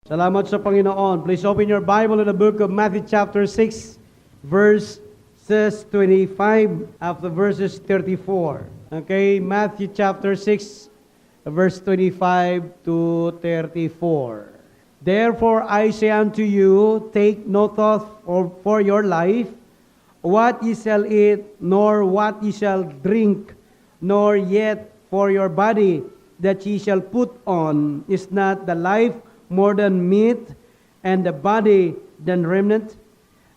Salamat sa Panginoon. Please open your Bible in the book of Matthew chapter 6, verses 25 after verses 34. Okay, Matthew chapter 6, verse 25 to 34. Therefore I say unto you, take no thought for your life, what ye shall eat, nor what ye shall drink, nor yet for your body that ye shall put on. Is not the life more than meat, and the body than raiment?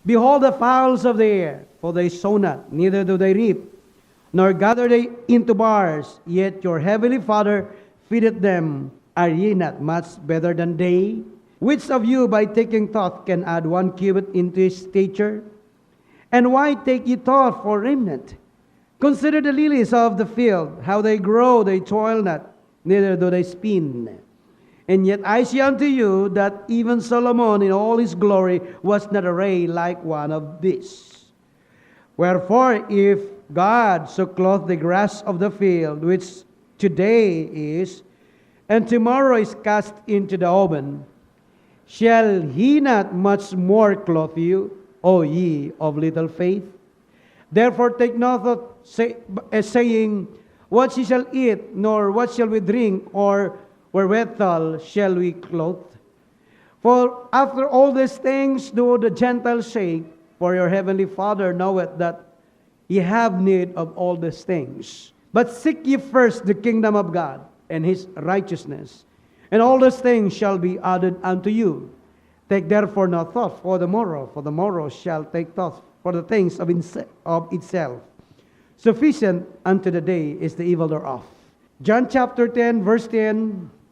Behold the fowls of the air, for they sow not, neither do they reap, nor gather they into bars, yet your heavenly Father feedeth them. Are ye not much better than they? Which of you by taking thought can add 1 cubit into his stature? And why take ye thought for raiment? Consider the lilies of the field, how they grow, they toil not, neither do they spin. And yet I say unto you that even Solomon in all his glory was not arrayed like one of these. Wherefore, if God so clothe the grass of the field, which today is, and tomorrow is cast into the oven, shall he not much more clothe you, O ye of little faith? Therefore take no thought, saying, what ye shall eat, nor what shall we drink, or wherewithal shall we clothe? For after all these things do the Gentiles say, for your heavenly Father knoweth that ye have need of all these things. But seek ye first the kingdom of God and his righteousness, and all these things shall be added unto you. Take therefore no thought for the morrow shall take thought for the things of itself. Sufficient unto the day is the evil thereof. John chapter 10, verse 10,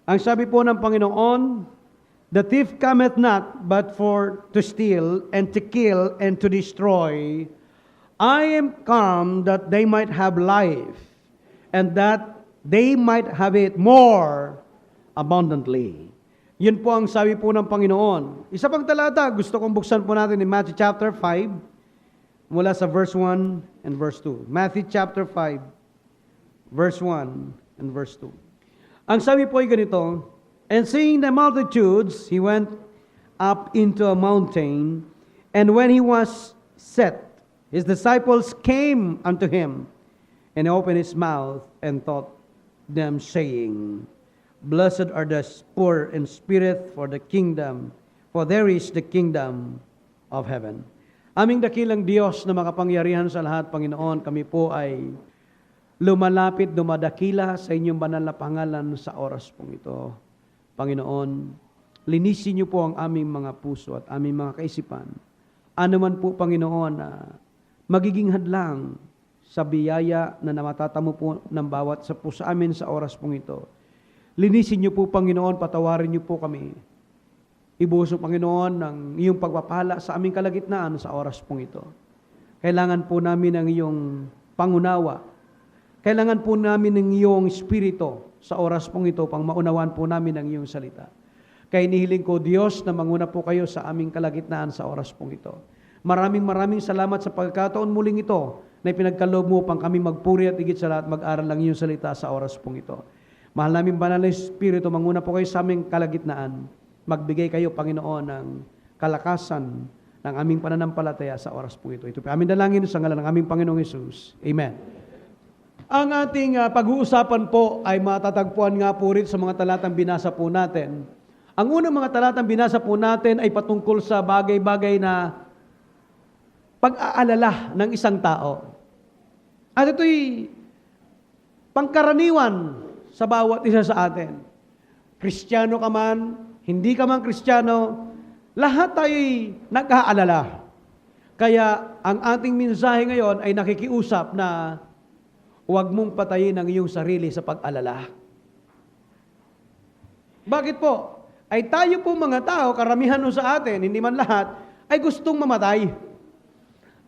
ang sabi po ng Panginoon, the thief cometh not but for to steal and to kill and to destroy. I am come that they might have life, and that they might have it more abundantly. Yun po ang sabi po ng Panginoon. Isa pang talata, gusto kong buksan po natin in Matthew chapter 5, mula sa verse 1 and verse 2. Matthew chapter 5, verse 1 and verse 2. Ang sabi po ay ganito, and seeing the multitudes, he went up into a mountain, and when he was set, his disciples came unto him, and he opened his mouth and taught them, saying, blessed are the poor in spirit, for there is the kingdom of heaven. Aming dakilang Diyos na makapangyarihan sa lahat, Panginoon, kami po ay lumalapit, dumadakila sa inyong banal na pangalan sa oras pong ito. Panginoon, linisin niyo po ang aming mga puso at aming mga kaisipan. Ano man po, Panginoon, na magiging hadlang sa biyaya na namatatamo po ng bawat sa po sa amin sa oras pong ito. Linisin niyo po, Panginoon, patawarin niyo po kami. Ibuso, Panginoon, ng iyong pagpapala sa aming kalagitnaan sa oras pong ito. Kailangan po namin ng iyong pangunawa. Kailangan po namin ng iyong espiritu sa oras pong ito pang maunawaan po namin ang iyong salita. Kaya inihiling ko, Diyos, na manguna po kayo sa aming kalagitnaan sa oras pong ito. Maraming salamat sa pagkataon muling ito na ipinagkaloob mo pang kami magpuri at higit sa lahat mag-aral ng iyong salita sa oras pong ito. Mahal namin banal na Espiritu, manguna po kayo sa aming kalagitnaan. Magbigay kayo, Panginoon, ng kalakasan ng aming pananampalataya sa oras pong ito. Ito po aming dalangin sa ngalan ng aming Panginoong Hesus. Amen. Ang ating pag-uusapan po ay matatagpuan nga po rin sa mga talatang binasa po natin. Ang unang mga talatang binasa po natin ay patungkol sa bagay-bagay na pag-aalala ng isang tao. At ito'y pangkaraniwan sa bawat isa sa atin. Kristiyano ka man, hindi ka man Kristiyano, lahat tayo'y nag-aalala. Kaya ang ating mensahe ngayon ay nakikiusap na huwag mong patayin ang iyong sarili sa pag-alala. Bakit po? Ay tayo po mga tao, karamihan no sa atin, hindi man lahat, ay gustong mamatay.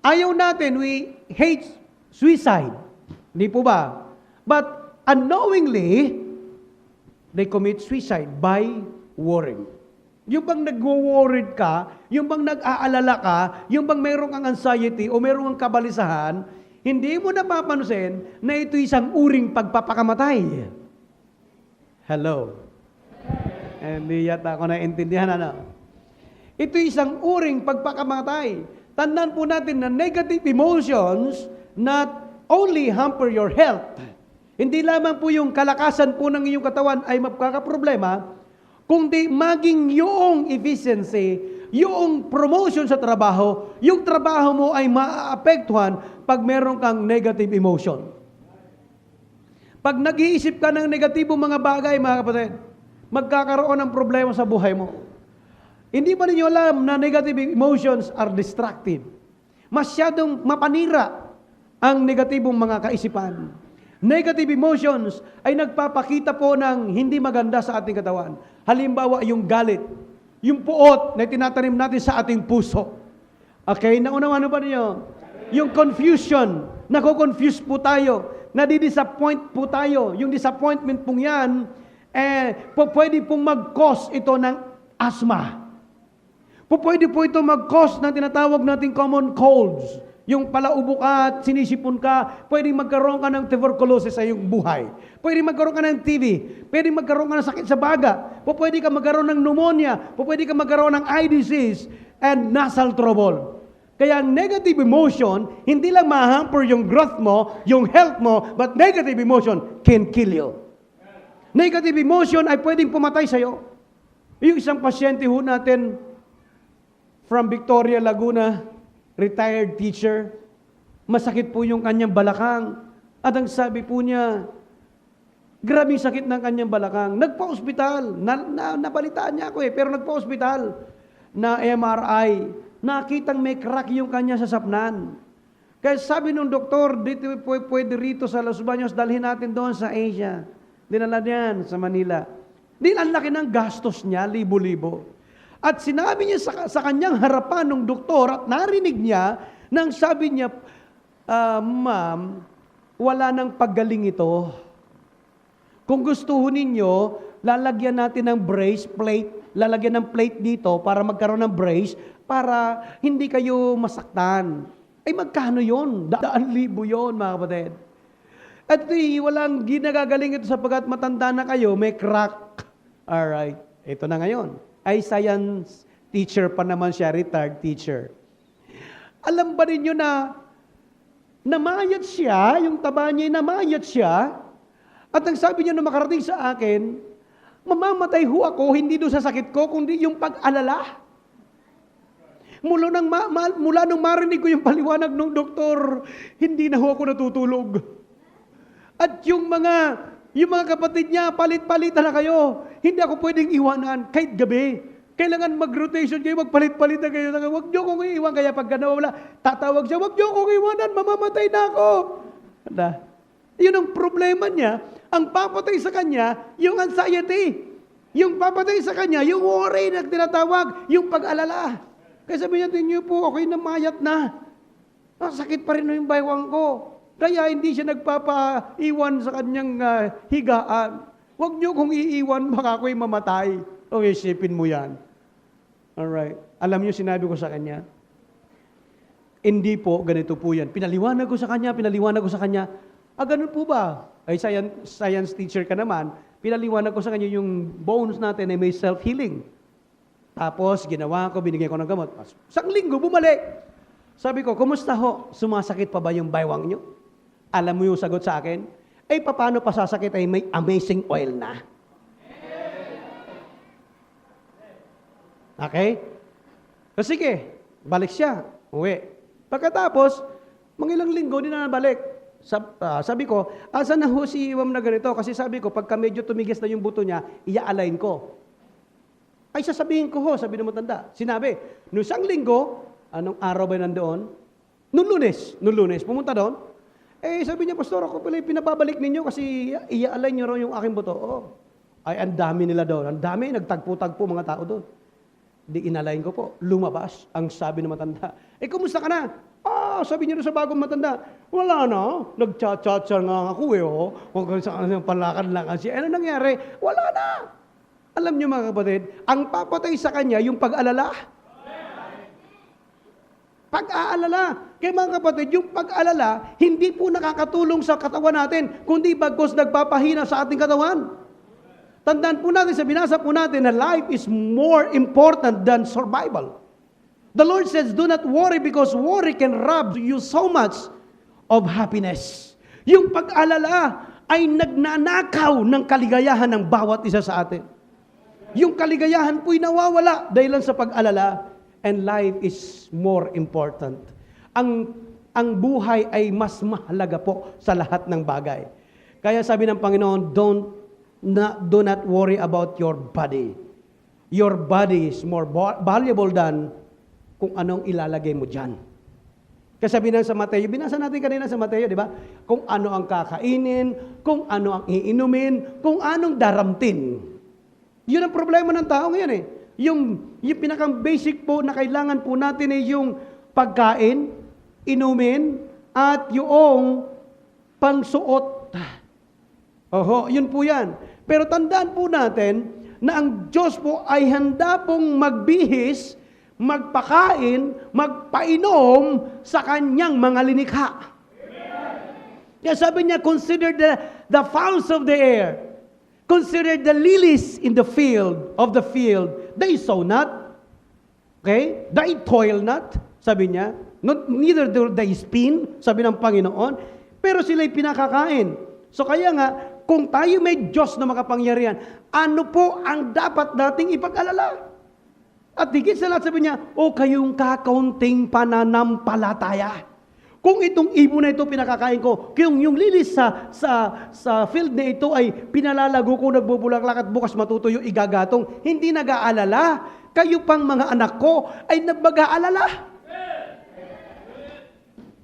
Ayaw natin, we hate suicide. Hindi po ba? But unknowingly, they commit suicide by worrying. Yung bang nag-worried ka, yung bang nag-aalala ka, yung bang mayroong kang anxiety o mayroong kang kabalisahan, hindi mo napapansin na ito isang uring pagpapakamatay. Hello. Hindi yata ako naiintindihan, ano? Ito isang uring pagpakamatay. Tandaan po natin na negative emotions not only hamper your health. Hindi lamang po yung kalakasan po ng iyong katawan ay magkakaproblema, kundi maging yung efficiency, yung promotion sa trabaho, yung trabaho mo ay maaapektuhan pag meron kang negative emotion. Pag nag-iisip ka ng negatibong mga bagay, mga kapatid, magkakaroon ng problema sa buhay mo. Hindi ba ninyo alam na negative emotions are destructive? Masyadong mapanira ang negatibong mga kaisipan. Negative emotions ay nagpapakita po ng hindi maganda sa ating katawan. Halimbawa, yung galit, yung puot na tinatanim natin sa ating puso. Okay, nauna-una ba niyo? Yung confusion, nako-confuse po tayo, nadi-disappoint po tayo. Yung disappointment pong yan, pwede pong mag-cause ito ng asthma. Pwede po ito mag-cause ng tinatawag nating common colds. Yung palaubo ka at sinisipon ka, pwede magkaroon ka ng tuberculosis sa iyong buhay. Pwede magkaroon ka ng TB. Pwede magkaroon ka ng sakit sa baga. Pwede ka magkaroon ng pneumonia. Pwede ka magkaroon ng eye disease and nasal trouble. Kaya negative emotion, hindi lang ma-hamper yung growth mo, yung health mo, but negative emotion can kill you. Negative emotion ay pwedeng pumatay sa'yo. Yung isang pasyente ho natin from Victoria, Laguna, retired teacher, masakit po yung kanyang balakang. At ang sabi po niya, grabe sakit ng kanyang balakang. Nagpa-ospital, nabalitaan niya ako pero nagpa-ospital na MRI, nakitang may crack yung kanya sa sapnan. Kaya sabi nung doktor, dito pwede rito sa Los Baños, dalhin natin doon sa Asia. Dinala niyan sa Manila. Ang laki ng gastos niya, libo-libo. At sinabi niya sa kanyang harapan ng doktor at narinig niya nang sabi niya, ma'am, wala nang paggaling ito. Kung gusto ninyo, lalagyan natin ng brace plate, lalagyan ng plate dito para magkaroon ng brace para hindi kayo masaktan. Ay magkano yon? 100,000 yon, mga kapatid. At walang ginagagaling ito sapagkat matanda na kayo, may crack. Alright, ito na ngayon. Ay science teacher pa naman siya, retired teacher. Alam ba ninyo na namayat siya, yung taba niya, namayat siya, at ang sabi niya na makarating sa akin, mamamatay ho ako, hindi doon sa sakit ko, kundi yung pag-alala. Mula nung marinig ko yung paliwanag ng doktor, hindi na ho ako natutulog. At yung mga kapatid niya, palit-palitan na kayo. Hindi ako pwedeng iwanan kahit gabi. Kailangan mag-rotation kayo, magpalit-palit na kayo. Huwag niyo kong iiwan. Kaya pag nawala, tatawag siya, huwag niyo kong iwanan, mamamatay na ako. Yun ang problema niya. Ang papatay sa kanya, yung anxiety. Yung papatay sa kanya, yung worry na tinatawag, yung pag-alala. Kaya sabi niya, tingin niyo po, ako'y namayat na. Sakit pa rin yung baywang ko. Kaya hindi siya nagpapaiwan sa kanyang higaan. Huwag niyo kong iiwan, baka ako'y mamatay. O isipin mo yan. Alright. Alam niyo, sinabi ko sa kanya, hindi po, ganito po yan. Pinaliwanag ko sa kanya. Ganun po ba? Ay, science teacher ka naman. Pinaliwanag ko sa kanya yung bones natin ay may self-healing. Tapos, ginawa ko, binigay ko ng gamot. Isang linggo, bumalik. Sabi ko, kumusta ho? Sumasakit pa ba yung baywang niyo? Alam mo yung sagot sa akin? Ay, paano pa sasakit ay may amazing oil na? Okay? So, sige, balik siya. Uwi. Pagkatapos, mga ilang linggo, din na nabalik. Sabi ko, asan na ho si Iwam na ganito? Kasi sabi ko, pagka medyo tumigis na yung buto niya, ia-align ko. Ay, sasabihin ko ho, sabi ng matanda. Sinabi, noong isang linggo, anong araw ba nandoon? Noong lunes, pumunta doon. Sabi niya, Pastor, ako pala pinababalik ninyo kasi ia-align niyo raw yung aking buto. Ay, ang dami nila doon. Ang dami, nagtagpo-tagpo mga tao doon. Di inalign ko po, lumabas ang sabi ng matanda. Kumusta ka na? Sabi niya sa bagong matanda, wala na, nagchat-chat nga ako Huwag saan yung palakad lang kasi. Ano nangyari? Wala na. Alam niyo mga kapatid, ang papatay sa kanya yung pag-alala. Pag-aalala. Kaya mga kapatid, yung pag-alala, hindi po nakakatulong sa katawan natin, kundi bagkos nagpapahina sa ating katawan. Tandaan po natin, sa binasa po natin na life is more important than survival. The Lord says, do not worry because worry can rob you so much of happiness. Yung pag-alala ay nagnanakaw ng kaligayahan ng bawat isa sa atin. Yung kaligayahan po'y nawawala dahil lang sa pag-alala, and life is more important. Ang buhay ay mas mahalaga po sa lahat ng bagay. Kaya sabi ng Panginoon, do not worry about your body. Your body is more valuable than kung anong ilalagay mo dyan. Kasi sabi na sa Mateo, binasa natin kanina sa Mateo, di ba? Kung ano ang kakainin, kung ano ang iinumin, kung anong daramtin. Yun ang problema ng tao ngayon eh. Yung pinakang basic po na kailangan po natin ay yung pagkain, inumin, at yung pangsuot. Oho, yun po yan. Pero tandaan po natin na ang Diyos po ay handa pong magbihis, magpakain, magpainom sa kanyang mga linikha. Kaya sabi niya, consider the fowls of the air. Consider the lilies in the field, of the field. They sow not. Okay? They toil not. Sabi niya. Neither do they spin. Sabi ng Panginoon. Pero sila'y pinakakain. So kaya nga, kung tayo may Diyos na makapangyarihan, ano po ang dapat nating ipag-alala? At higit sa lahat sabi niya, kayong kakaunting pananampalataya. Kung itong ibon na ito pinakakain ko, kung yung lilis sa field na ito ay pinalalago ko, nagbubulaklak at bukas matutuyo, igagatong, hindi nag-aalala. Kayo pang mga anak ko ay nag-aalala.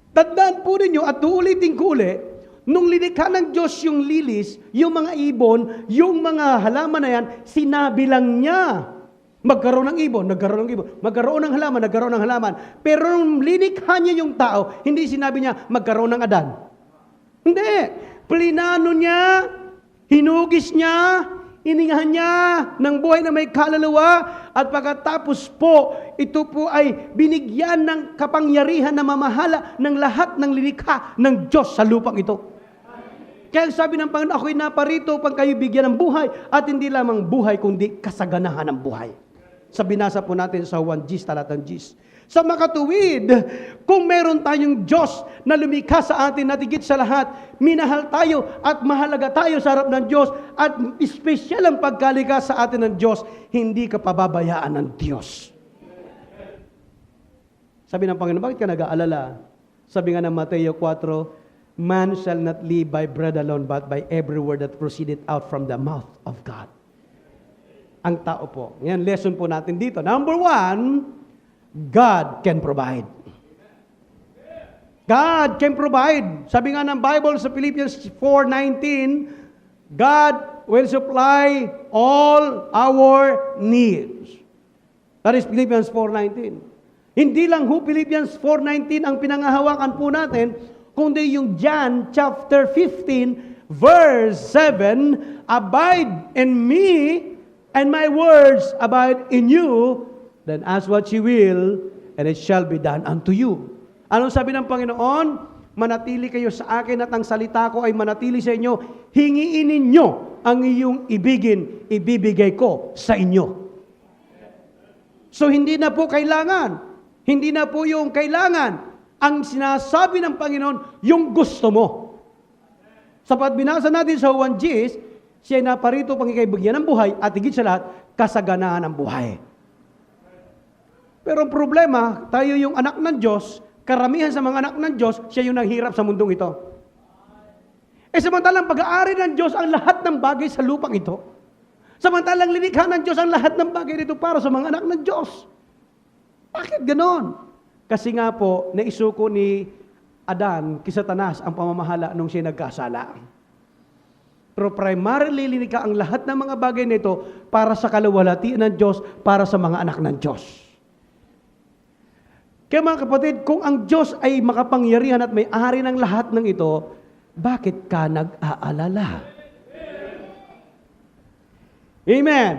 Tandaan po ninyo at uulitin ko ulit, nung linikha ng Diyos yung lilis, yung mga ibon, yung mga halaman na yan, sinabi lang niya, magkaroon ng ibon, nagkaroon ng ibon. Magkaroon ng halaman, nagkaroon ng halaman. Pero nung linikha niya yung tao, hindi sinabi niya, magkaroon ng Adan. Hindi. Plinano niya, hinugis niya, iningahan niya ng buhay na may kaluluwa, at pagkatapos po, ito po ay binigyan ng kapangyarihan na mamahala ng lahat ng linikha ng Diyos sa lupang ito. Kaya sabi ng Panginoon, ako'y naparito upang kayo bigyan ng buhay, at hindi lamang buhay, kundi kasaganahan ng buhay. Sa binasa po natin sa 1 Gs, talatang Gs. Sa makatuwid, kung meron tayong Diyos na lumikha sa atin at higit sa lahat, minahal tayo at mahalaga tayo sa harap ng Diyos, at espesyal ang pagkalika sa atin ng Diyos, hindi ka pababayaan ng Diyos. Sabi ng Panginoon, bakit ka nag-aalala? Sabi nga ng Mateo 4, man shall not live by bread alone, but by every word that proceeded out from the mouth of God. Ang tao po. Yan, lesson po natin dito. Number 1, God can provide. God can provide. Sabi nga ng Bible sa Philippians 4:19, God will supply all our needs. That is Philippians 4:19. Hindi lang Philippians 4:19 ang pinangahawakan po natin, kundi yung John chapter 15, verse 7, abide in me, and my words abide in you, then ask what you will, and it shall be done unto you. Anong sabi ng Panginoon? Manatili kayo sa akin at ang salita ko ay manatili sa inyo. Hingiin ninyo ang iyong ibibigay ko sa inyo. So hindi na po kailangan. Hindi na po yung kailangan. Ang sinasabi ng Panginoon, yung gusto mo. Sapat binasa natin sa 1 Gs, siya na parito pang ikaibigyan ng buhay at higit sa lahat, kasaganahan ng buhay. Pero ang problema, tayo yung anak ng Diyos, karamihan sa mga anak ng Diyos, siya yung naghirap sa mundong ito. Samantalang pag-aari ng Diyos ang lahat ng bagay sa lupang ito. Samantalang linikha ng Diyos ang lahat ng bagay dito para sa mga anak ng Diyos. Bakit ganon? Kasi nga po, naisuko ni Adan, kay Satanas, ang pamamahala nung siya nagkasala. Pero primarily, linikha ang lahat ng mga bagay nito para sa kaluwalhatian ng Diyos, para sa mga anak ng Diyos. Kaya mga kapatid, kung ang Diyos ay makapangyarihan at may-ari ng lahat ng ito, bakit ka nag-aalala? Amen.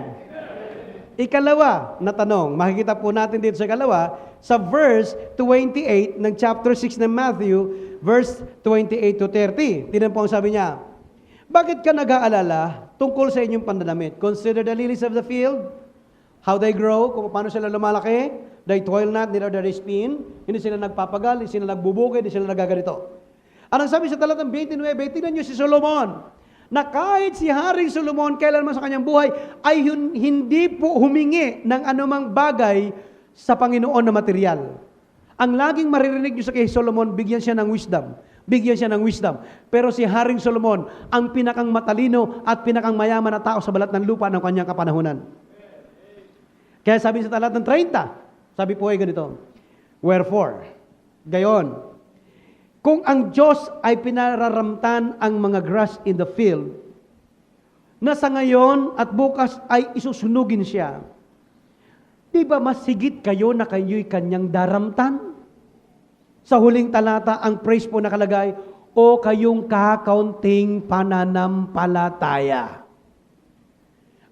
Ikalawa na tanong, makikita po natin dito sa ikalawa, sa verse 28 ng chapter 6 ng Matthew, verse 28 to 30. Tingnan po ang sabi niya, Bakit ka nag-aalala tungkol sa inyong pananamit? Consider the lilies of the field, how they grow, kung paano sila lumalaki. They toil not, neither they spin. Hindi sila nagpapagal, hindi sila nagbubukid, hindi sila nagaganito. Anong sabi sa talatang 29, tingnan nyo si Solomon, na kahit si Haring Solomon, kailanman sa kanyang buhay, ay hindi po humingi ng anumang bagay sa Panginoon na material. Ang laging maririnig nyo sa kay Solomon, bigyan siya ng wisdom. Bigyan siya ng wisdom. Pero si Haring Solomon, ang pinakang matalino at pinakang mayaman na tao sa balat ng lupa ng kanyang kapanahunan. Kaya sabi sa talatang 30, sabi po ay ganito, wherefore, gayon, kung ang Diyos ay pinararamtan ang mga grass in the field, na sa ngayon at bukas ay isusunugin siya, di ba mas higit kayo na kayo'y kanyang daramtan? Sa huling talata, ang praise po nakalagay, o kayong kakaunting pananampalataya.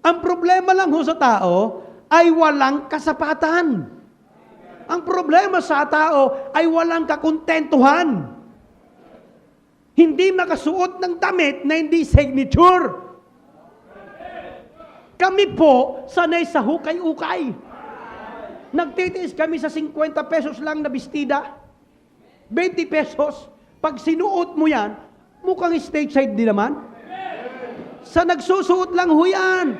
Ang problema lang ho sa tao ay walang kasapatan. Ang problema sa tao ay walang kakontentuhan. Hindi makasuot ng damit na hindi signature. Kami po sanay sa hukay-ukay. Nagtitiis kami sa 50 pesos lang na bestida. 20 pesos. Pag sinuot mo yan, mukhang stage side din naman. Sa nagsusuot lang ho yan.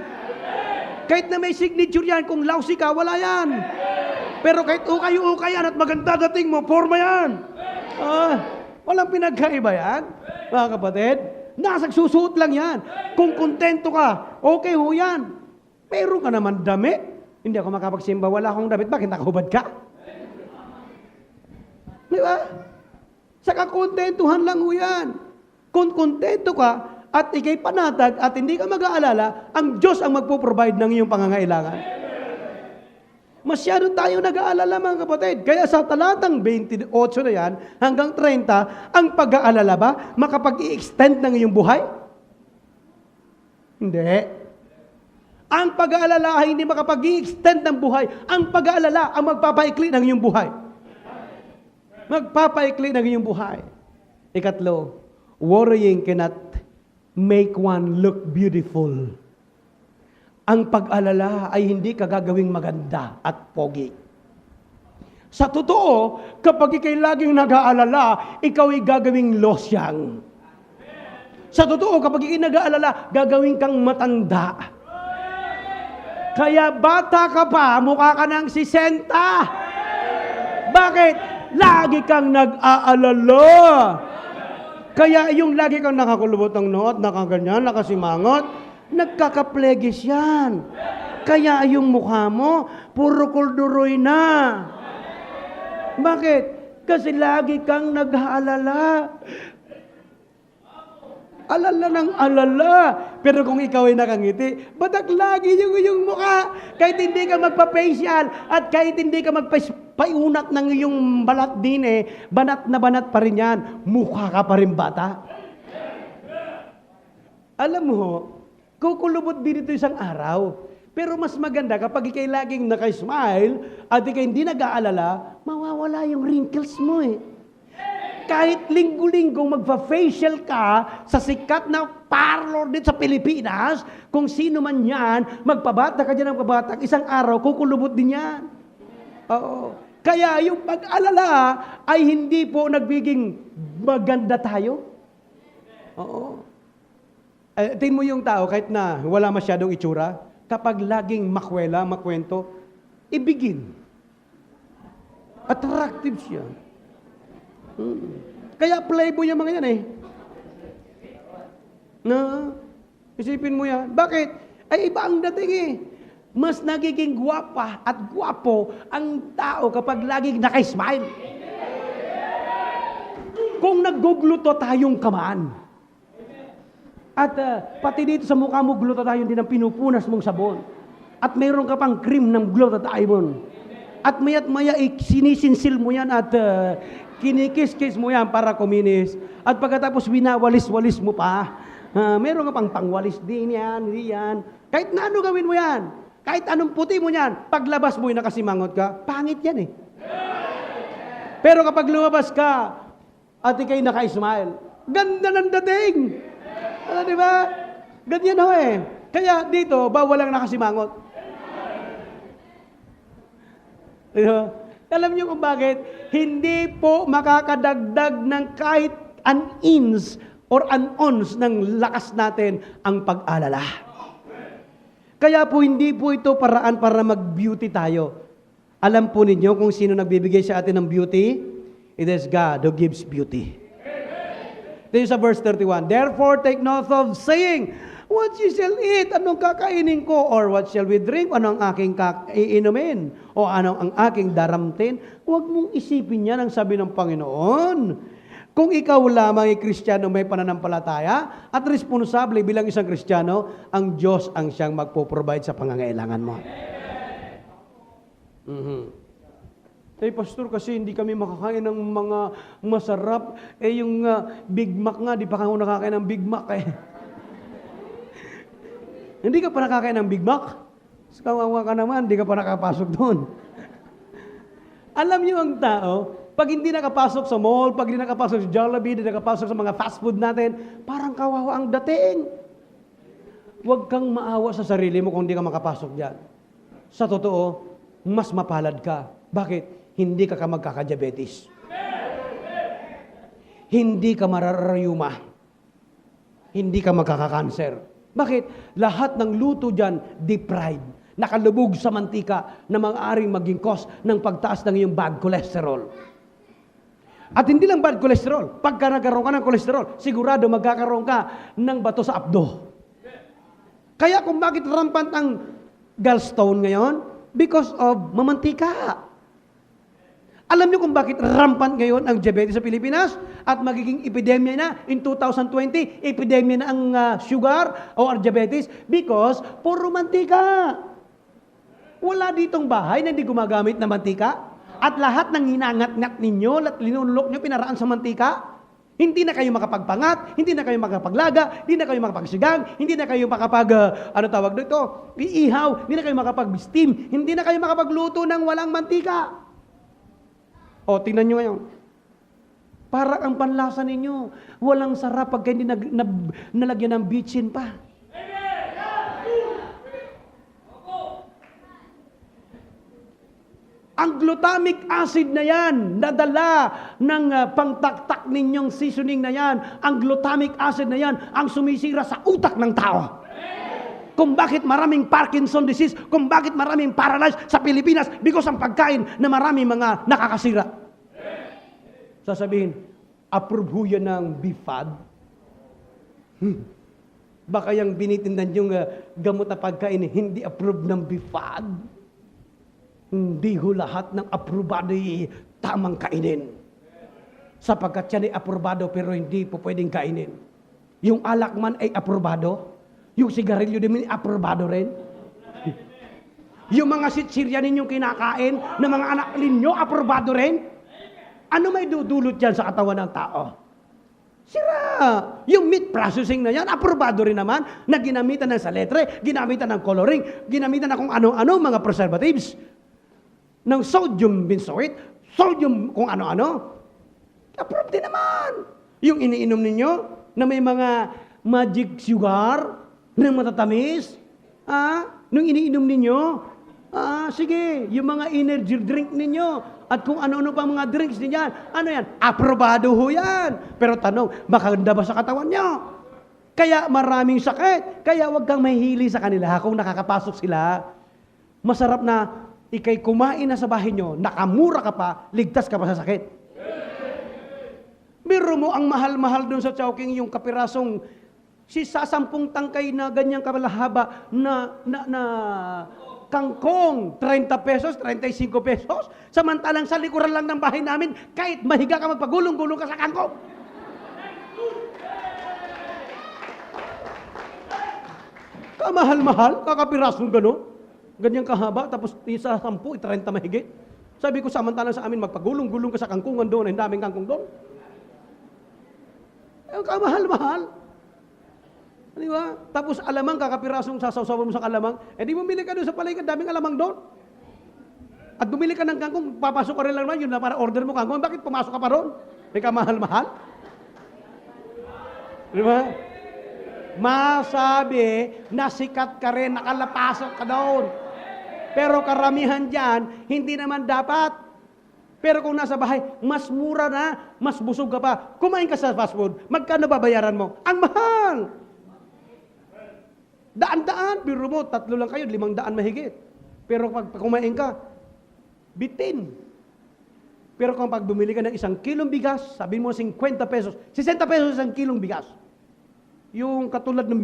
Kahit na may signature yan, kung lousy ka, wala yan. Pero kahit ukay-ukay yan at maganda dating mo, forma yan. Walang pinagkaiba yan, mga kapatid. Nasagsusuot lang yan. Kung kontento ka, okay ho yan. Pero ka naman damit. Hindi ako makapagsimba, wala akong damit. Bakit nakahubad ka? Di ba? Sa kakontentuhan lang ho yan. Kung kontento ka at ikay panatag at hindi ka mag-aalala, ang Diyos ang magpo-provide ng iyong pangangailangan. Masyado tayo nag-aalala, mga kapatid. Kaya sa talatang 28 na yan, hanggang 30, ang pag-aalala ba, makapag-i-extend ng iyong buhay? Hindi. Ang pag-aalala ay hindi makapag-i-extend ng buhay. Ang pag-aalala ang magpapaikli ng iyong buhay. Magpapaikli ng iyong buhay. Ikatlo, worrying cannot make one look beautiful. Ang pag-alala ay hindi ka gagawing maganda at pogi. Sa totoo, kapag ikay laging nag-aalala, ikaw ay gagawing losyang. Sa totoo, kapag ikay nag-aalala, gagawin kang matanda. Kaya bata ka pa, mukha ka ng 60. Bakit? Lagi kang nag-aalala. Kaya yung lagi kang nakakulubot ng noot, nakaganyan, nakasimangot, nagkakaplegis yan. Kaya yung mukha mo, puro kulduroy na. Bakit? Kasi lagi kang nag-aalala. Alala ng alala. Pero kung ikaw ay nakangiti, batak lagi yung mukha. Kahit hindi ka magpa-facial at kahit hindi ka magpa-unat ng iyong balat din banat na banat pa rin yan. Mukha ka pa rin bata. Alam mo, kukulubot din ito isang araw. Pero mas maganda kapag ikay laging naka-smile at ikay hindi nag-aalala, mawawala yung wrinkles mo Kahit linggo-linggo magpa-facial ka sa sikat na parlor dito sa Pilipinas, kung sino man yan, magpabata ka dyan ng pabatak, isang araw, kukulubot din yan. Oo. Kaya yung pag-alala ay hindi po nagbiging maganda tayo. Oo. Tingin mo yung tao, kahit na wala masyadong itsura, kapag laging makwela, makwento, ibigin. Attractive siya. Kaya playboy yung mga yan isipin mo yan. Bakit? Ay iba ang dating Mas nagiging gwapa at gwapo ang tao kapag laging naka-smile. Kung naggugluto tayong kamaan, at pati dito sa mukha mo, glutathione din ang pinupunas mong sabon. At mayroon ka pang cream ng glutathione. At maya't maya, sinisinsil mo yan at kinikis-kis mo yan para kuminis. At pagkatapos winawalis-walis mo pa. Mayroon ka pang pangwalis din yan. Kahit na ano gawin mo yan. Kahit anong puti mo yan. Paglabas mo yung nakasimangot ka, pangit yan Pero kapag lumabas ka at ikay naka-smile, ganda ng dating. Ano, di ba? Ganyan ho eh. Kaya dito, bawal ang nakasimangot. Diba? Alam niyo kung bakit? Hindi po makakadagdag ng kahit an inch or an ounce ng lakas natin ang pag-alala. Kaya po hindi po ito paraan para mag-beauty tayo. Alam po ninyo kung sino nagbibigay sa atin ng beauty? It is God who gives beauty. Ito sa verse 31. Therefore take note of saying, what you shall eat, anong kakainin ko? Or what shall we drink, anong aking iinumin? O anong ang aking daramtin? Huwag mong isipin yan ang sabi ng Panginoon. Kung ikaw lamang ay Kristiyano may pananampalataya at responsable bilang isang Kristiyano, ang Diyos ang siyang magpo-provide sa pangangailangan mo. Pastor, kasi hindi kami makakain ng mga masarap. Yung Big Mac nga, di pa ako nakakain ng Big Mac eh. Hindi ka pa nakakain ng Big Mac? Kawawa ka naman, hindi ka pa nakapasok doon. Alam niyo ang tao, pag hindi nakapasok sa mall, pag hindi nakapasok sa Jollibee, hindi nakapasok sa mga fast food natin, parang kawawa ang dating. Huwag kang maawa sa sarili mo kung hindi ka makapasok dyan. Sa totoo, mas mapalad ka. Bakit? Hindi ka magkakadiabetes. Hindi ka mararayuma. Hindi ka magkakakanser. Bakit? Lahat ng luto dyan, deep fried. Nakalubog sa mantika na maaaring maging cause ng pagtaas ng iyong bad cholesterol. At hindi lang bad cholesterol. Pagka nagkaroon ka ng cholesterol, sigurado magkakaroon ka ng bato sa abdo. Kaya kung bakit rampant ang gallstone ngayon? Because of mamantika. Alam niyo kung bakit rampant ngayon ang diabetes sa Pilipinas at magiging epidemya na in 2020, epidemya na ang sugar o diabetes because puro mantika. Wala ditong bahay na hindi gumagamit ng mantika at lahat ng hinangat-ngat ninyo at linulok nyo pinaraan sa mantika. Hindi na kayo makapagpangat, hindi na kayo makapaglaga, hindi na kayo makapagsigang, hindi na kayo iihaw, hindi na kayo makapag-steam, hindi na kayo makapagluto ng walang mantika. O, tingnan nyo ngayon. Para ang panlasa ninyo, walang sarap pag hindi nalagyan ng bitchin pa. Ang glutamic acid na yan, nadala ng pangtaktak ninyong seasoning na yan, ang glutamic acid na yan, ang sumisira sa utak ng tao. Kung bakit maraming Parkinson disease, kung bakit maraming paralyzed sa Pilipinas, because ang pagkain na maraming mga nakakasira. Sasabihin, approve ho yan ng BIFAD? Baka yung binitindan yung gamot na pagkain, hindi approve ng BIFAD? Hindi ho lahat ng aprobado ay tamang kainin. Sapagkat yan ay aprobado pero hindi po pwedeng kainin. Yung alak man ay aprobado. Yung sigarilyo din ay aprobado rin. Yung mga sitsirya ninyong kinakain ng mga anak ninyo, aprobado rin. Ano may dudulot yan sa katawan ng tao? Sira! Yung meat processing na yan, aprobado rin naman na ginamitan ng saletre, ginamitan ng coloring, ginamitan na kung ano-ano mga preservatives. Ng sodium benzoate, sodium kung ano-ano. Approve din naman. Yung iniinom ninyo na may mga magic sugar na matatamis, nung iniinom ninyo, sige, yung mga energy drink ninyo at kung ano-ano pa mga drinks ninyo, ano yan? Aprobado ho yan. Pero tanong, makaganda ba sa katawan nyo? Kaya maraming sakit. Kaya wag kang mahihili sa kanila kung nakakapasok sila. Masarap na ikay kumain na sa bahay nyo, nakamura ka pa, ligtas ka pa sa sakit. Biro mo ang mahal-mahal dun sa Chowking, yung kapirasong sasampung tangkay na ganyang kalahaba na kangkong, 30 pesos, 35 pesos. Samantalang sa likuran lang ng bahay namin, kahit mahiga ka magpagulong-gulong ka sa kangkong. Kamahal-mahal, kakapirasong gano'n. Ganyang kahaba, tapos isa 10, 30 mahigit. Sabi ko, samantalang sa amin, magpagulong-gulong ka sa kangkungan doon, ang daming kangkong doon. Ang kamahal-mahal. Di ba? Tapos alamang, kakapirasong sasawsawan mo sa alamang, di bumili ka doon sa palengke, daming alamang doon. At bumili ka ng kangkong, papasok ka rin lang naman, yun na para order mo kangkong, bakit pumasok ka pa doon? May kamahal-mahal. Di ba? Masabi na sikat ka rin, nakalapasok ka doon. Pero karamihan dyan, hindi naman dapat. Pero kung nasa bahay, mas mura na, mas busog ka pa. Kumain ka sa fast food, magkano babayaran mo? Ang mahal! Daan-daan, biro mo, 3 lang kayo, 500 mahigit. Pero pag kumain ka, bitin. Pero kung pag bumili ka ng 1 kilong bigas, sabi mo 50 pesos, 60 pesos 1 kilong bigas. Yung katulad ng,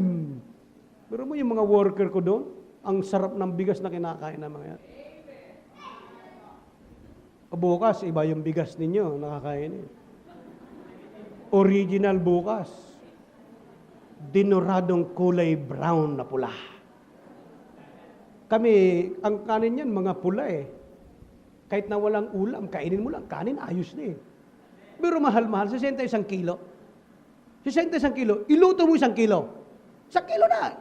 biro mo yung mga worker ko doon, ang sarap ng bigas na kinakain ng mga yan. Bukas, iba yung bigas ninyo, nakakain. Original bukas. Dinoradong kulay brown na pula. Kami, ang kanin yan, mga pula eh. Kahit na walang ulam, kainin mo lang, kanin, ayos na eh. Pero mahal-mahal, 61 kilo. 61 kilo, iluto mo 1 kilo. 1 kilo na,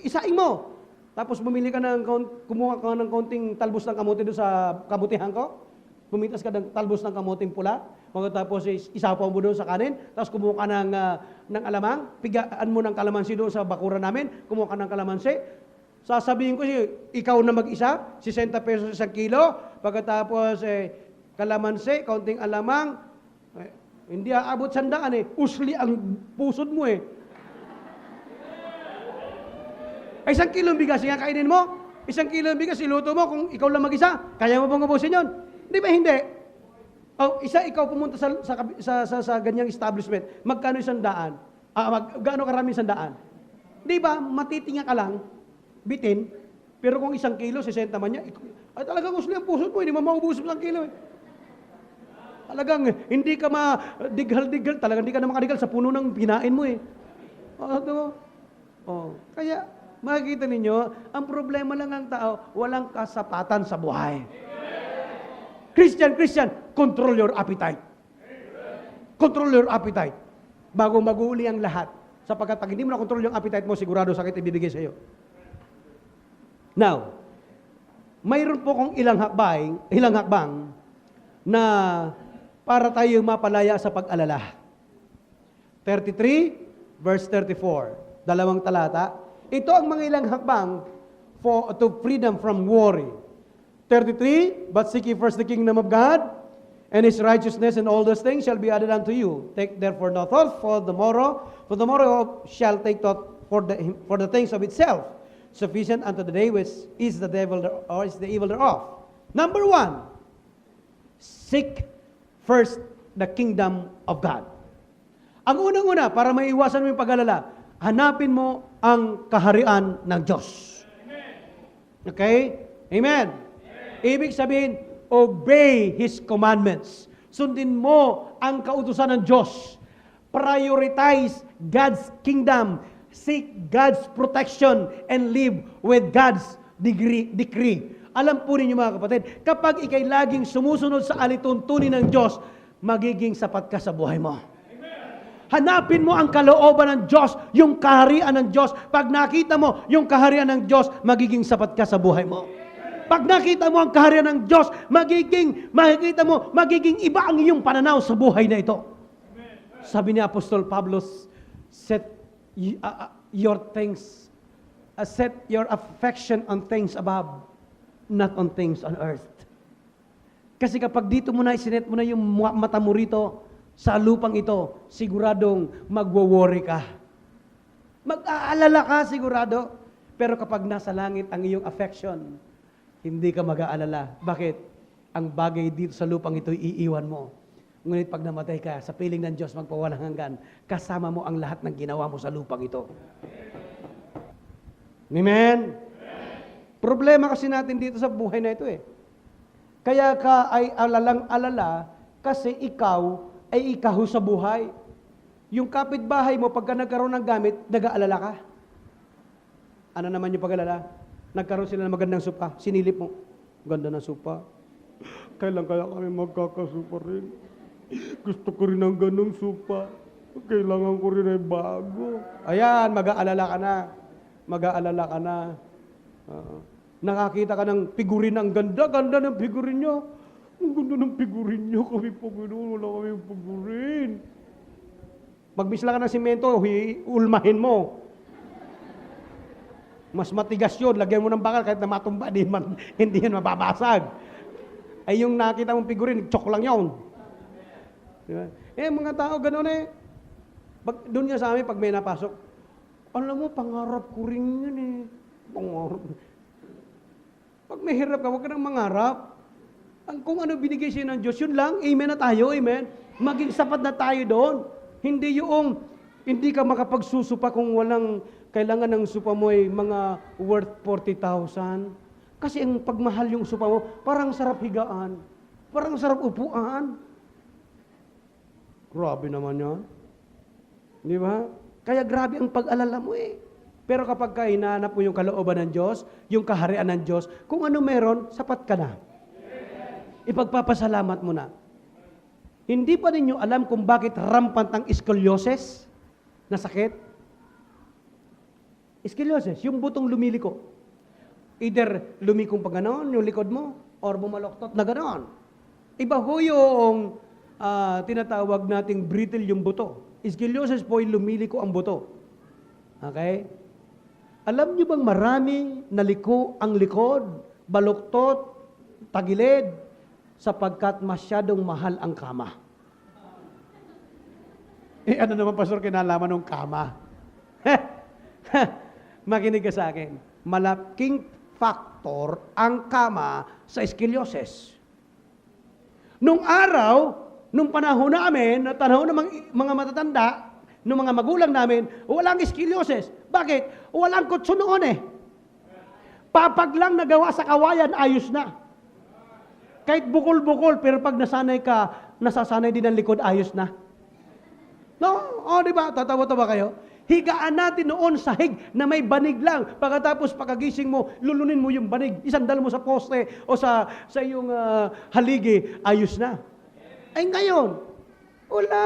isaing mo. Tapos bumili ka kumuha ka ng konting talbos ng kamote doon sa kabutihan ko. Pumitas ka ng talbos ng kamuting pula, pagkatapos isapaw mo doon sa kanin, tapos kumuha ka ng alamang, pigaan mo ng kalamansi doon sa bakuran namin, kumuha ka ng kalamansi, sasabihin ko ikaw na mag-isa, 60 pesos 1 kilo, pagkatapos kalamansi, kaunting alamang, hindi aabot 100 usli ang pusod mo eh. Ay 1 kilong bigas, nga kainin mo, 1 kilong bigas, iluto mo, kung ikaw lang mag-isa, kaya mo bang ubusin yun? Di ba hindi? Ikaw pumunta sa ganyang establishment, magkano 100? Gaano karami 100? Di ba, matitinga ka lang, bitin, pero kung 1 kilo, 60 man niya, ay talagang usli ang pusod mo, hindi mo maubos 1 kilo eh. Talagang hindi ka ma-dighal-dighal, talagang hindi ka na makadighal sa puno ng pinain mo eh. Kaya, makikita ninyo, ang problema lang ng tao, walang kasapatan sa buhay. Christian, control your appetite. Control your appetite. Bago mag-uuli ang lahat. Sapagkat pag hindi mo na-control yung appetite mo, sigurado sakit ibibigay sa iyo. Now, mayroon po kong ilang hakbang na para tayo mapalaya sa pag-alala. 33 verse 34, 2 talata. Ito ang mga ilang hakbang to freedom from worry. 33, but seek ye first the kingdom of God, and His righteousness, and all those things shall be added unto you. Take therefore no thought for the morrow shall take thought for the things of itself. Sufficient unto the day which is the evil thereof. Number 1, seek first the kingdom of God. Ang unang-una, para maiwasan mo yung pag-alala, hanapin mo ang kaharian ng Diyos. Okay? Amen. Ibig sabihin, obey His commandments. Sundin mo ang kautusan ng Diyos. Prioritize God's kingdom. Seek God's protection and live with God's decree. Alam po ninyo mga kapatid, kapag ikay laging sumusunod sa alituntunin ng Diyos, magiging sapat ka sa buhay mo. Hanapin mo ang kalooban ng Diyos, yung kaharian ng Diyos. Pag nakita mo yung kaharian ng Diyos, magiging sapat ka sa buhay mo. Pag nakita mo ang kaharian ng Diyos, magiging iba ang iyong pananaw sa buhay na ito. Sabi ni Apostol Pablo, set your affection on things above, not on things on earth. Kasi kapag dito mo na isinet mo na yung mata mo rito sa lupang ito, siguradong magwo-worry ka. Mag-aalala ka sigurado. Pero kapag nasa langit ang iyong affection, hindi ka mag-aalala. Bakit? Ang bagay dito sa lupang ito iiwan mo. Ngunit pag namatay ka, sa piling ng Diyos magpawalang hanggan, kasama mo ang lahat ng ginawa mo sa lupang ito. Amen? Problema kasi natin dito sa buhay na ito eh. Kaya ka ay alalang-alala kasi ikaw ay ikaw sa buhay. Yung kapitbahay mo, pagka nagkaroon ng gamit, nag-aalala ka. Ano naman yung pag-alala? Nagkaroon sila ng magandang supa, sinilip mo. Ganda ng supa. Kailan kaya kami magkakasupa rin? Gusto ko rin ng ganong supa. Kailangan ko rin ay bago. Ayan, mag-aalala ka na. Mag-aalala ka na. Nakakita ka ng figurin, ang ganda-ganda ng figurin nyo. Ang ganda ng figurin nyo, kami Panginoon, wala kami figurin. Magbisla ka ng simento, ulmahin mo. Mas matigas yun, lagyan mo ng bakal kahit na matumba, hindi yan mababasag. Ay yung nakita mong figurine, chok lang yun. Diba? Mga tao ganun eh. Doon nga sa amin, pag may napasok, alam mo, pangarap ko rin yun eh. Pangarap. Pag may hirap ka, huwag ka nang mangarap. Kung ano binigay siya ng Diyos, yun lang. Amen na tayo, amen. Maging sapat na tayo doon. Hindi ka makapagsusupa kung walang kailangan ng supa mo ay mga worth 40,000. Kasi ang pagmahal yung supa mo, parang sarap higaan. Parang sarap upuan. Grabe naman yan. Di ba? Kaya grabe ang pag-alala mo eh. Pero kapag hinahanap mo yung kalooban ng Diyos, yung kaharian ng Diyos, kung ano meron, sapat ka na. Ipagpapasalamat mo na. Hindi pa ninyo alam kung bakit rampant ang scoliosis na sakit? Scoliosis, yung butong lumiliko. Either lumikong pa ganon, yung likod mo, or bumaloktot na ganon. Iba ho yung tinatawag nating brittle yung buto. Scoliosis po yung lumiliko ang buto. Okay? Alam nyo bang marami naliko ang likod, baluktot, tagilid, sapagkat masyadong mahal ang kama. Ano naman, Pastor, kinalaman ng kama? Makinig ka sa akin. Malaking factor ang kama sa scoliosis. Nung araw, nung panahon namin, na panahon ng mga matatanda, ng mga magulang namin, walang scoliosis. Bakit? Walang kutso noon eh. Papag lang nagawa sa kawayan, ayos na. Kahit bukol-bukol, pero pag nasanay ka, nasasanay din ang likod, ayos na. No? O, di ba? Tatawa-tawa kayo? Higaan natin noon sahig na may banig lang. Pagkatapos pagkagising mo, lulunin mo yung banig. Isandal mo sa poste o sa iyong haligi, ayos na. Ay ngayon, wala.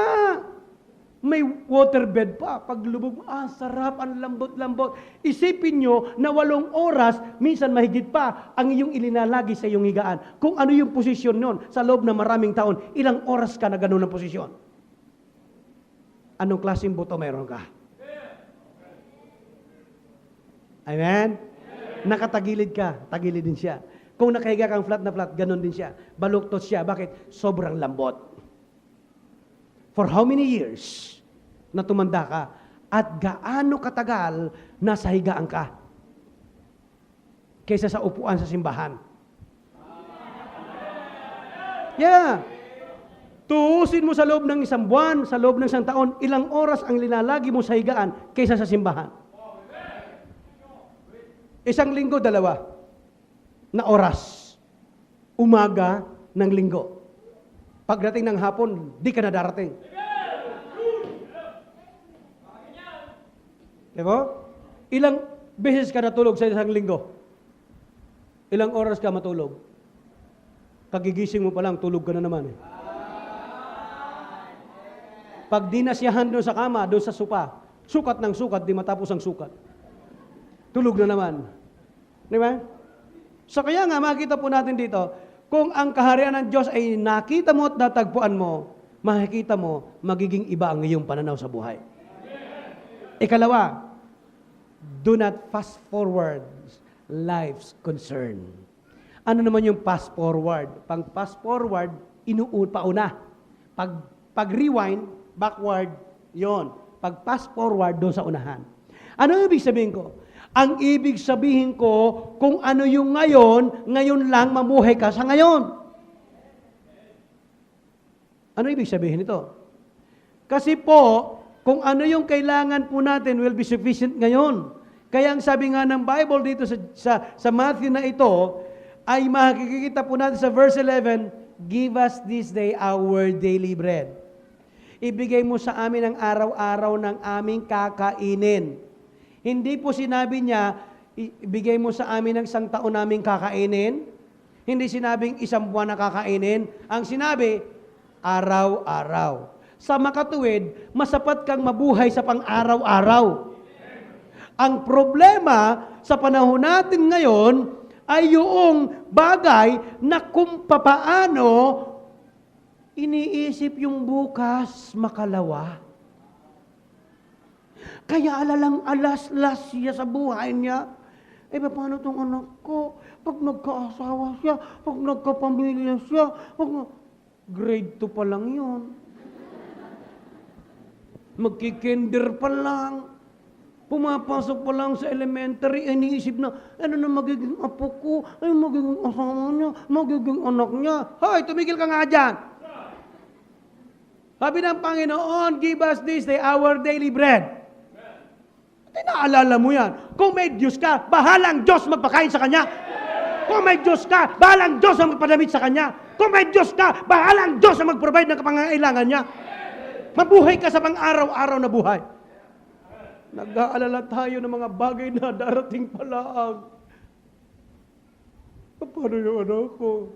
May waterbed pa. Pag lubog, sarap, ang lambot-lambot. Isipin nyo na 8 oras, minsan mahigit pa, ang iyong ilinalagi sa iyong higaan. Kung ano yung posisyon nun, sa loob ng maraming taon, ilang oras ka na ganun ang posisyon? Anong klaseng buto meron ka? Amen? Nakatagilid ka, tagilid din siya. Kung nakahiga kang flat na flat, ganun din siya. Baluktot siya. Bakit? Sobrang lambot. For how many years na tumanda ka? At gaano katagal nasa higaan ka? Kaysa sa upuan sa simbahan. Yeah. Tuusin mo sa loob ng 1 buwan, sa loob ng 1 taon, ilang oras ang linalagi mo sa higaan kaysa sa simbahan. 1 linggo, 2 na oras. Umaga ng linggo. Pagdating ng hapon, di ka na darating. Diba? Ilang beses ka natulog sa 1 linggo? Ilang oras ka matulog? Kagigising mo pa lang, tulog ka na naman eh. Pag di nasiyahan doon sa kama, doon sa suka, sukat ng sukat, di matapos ang sukat. Tulog na naman. Di ba? So kaya nga, makita po natin dito, kung ang kaharian ng Diyos ay nakita mo at natagpuan mo, makikita mo, magiging iba ang iyong pananaw sa buhay. Ikalawa, do not fast forward life's concern. Ano naman yung fast forward? Pag fast forward, pauna. Pag rewind, backward, yon. Pag fast forward, doon sa unahan. Ano ibig sabihin ko? Ang ibig sabihin ko, kung ano yung ngayon lang mamuhay ka sa ngayon. Ano ibig sabihin nito? Kasi po, kung ano yung kailangan po natin will be sufficient ngayon. Kaya ang sabi nga ng Bible dito sa Matthew na ito, ay makikita po natin sa verse 11, give us this day our daily bread. Ibigay mo sa amin ang araw-araw ng aming kakainin. Hindi po sinabi niya, ibigay mo sa amin ang 1 taon naming kakainin. Hindi sinabing 1 buwan na kakainin. Ang sinabi, araw-araw. Sa makatuwid, masapat kang mabuhay sa pang-araw-araw. Ang problema sa panahon natin ngayon ay yung bagay na kung papaano iniisip yung bukas makalawa. Kaya alalang alas-las siya sa buhay niya. paano tong anak ko? Pag nagkaasawa siya, pag nagkapamilya siya, grade 2 pa lang yun. Magkikinder pa lang. Pumapasok pa lang sa elementary, iniisip na, ano na magiging apo ko, ay magiging asawa niya, magiging anak niya. Hoy, tumigil ka nga dyan. Sabi ng Panginoon, give us this day our daily bread. At naalala mo yan. Kung may Diyos ka, bahalang Diyos magpakain sa Kanya. Kung may Diyos ka, bahalang Diyos ang magpadamit sa Kanya. Kung may Diyos ka, bahalang Diyos ang mag-provide ng kapangangailangan niya. Mabuhay ka sa pang-araw-araw na buhay. Nag-aalala tayo ng mga bagay na darating pala. Paano yung anak ko?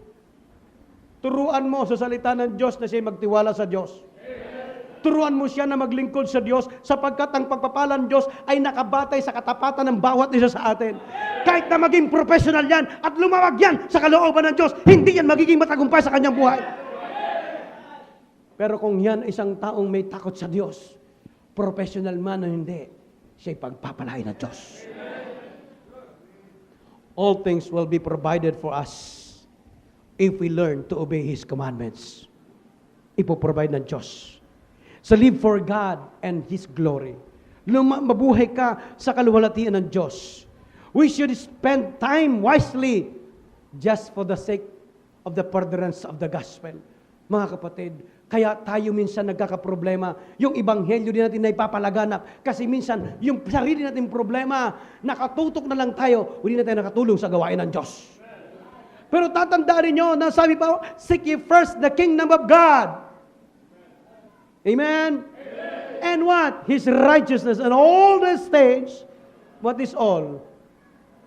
Turuan mo sa salita ng Diyos na siya magtiwala sa Diyos. Turuan mo siya na maglingkod sa Diyos sapagkat ang pagpapalan Diyos ay nakabatay sa katapatan ng bawat isa sa atin. Kahit na maging professional yan at lumawag yan sa kalooban ng Diyos, hindi yan magiging matagumpay sa kanyang buhay. Pero kung yan isang taong may takot sa Diyos, professional man o hindi, siya'y pagpapalain ng Diyos. All things will be provided for us if we learn to obey His commandments. Ipoprovide ng Diyos. So live for God and His glory. Mabuhay ka sa kaluwalhatian ng Diyos. We should spend time wisely just for the sake of the furtherance of the gospel. Mga kapatid, kaya tayo minsan nagkakaproblema. Yung ebanghelyo din natin na ipapalaganap. Kasi minsan, yung sarili natin problema, nakatutok na lang tayo, hindi na tayo nakatulong sa gawain ng Diyos. Pero tatandaan ninyo na sabi pa, seek ye first the kingdom of God. Amen? Amen. And what? His righteousness and all these things, what is all?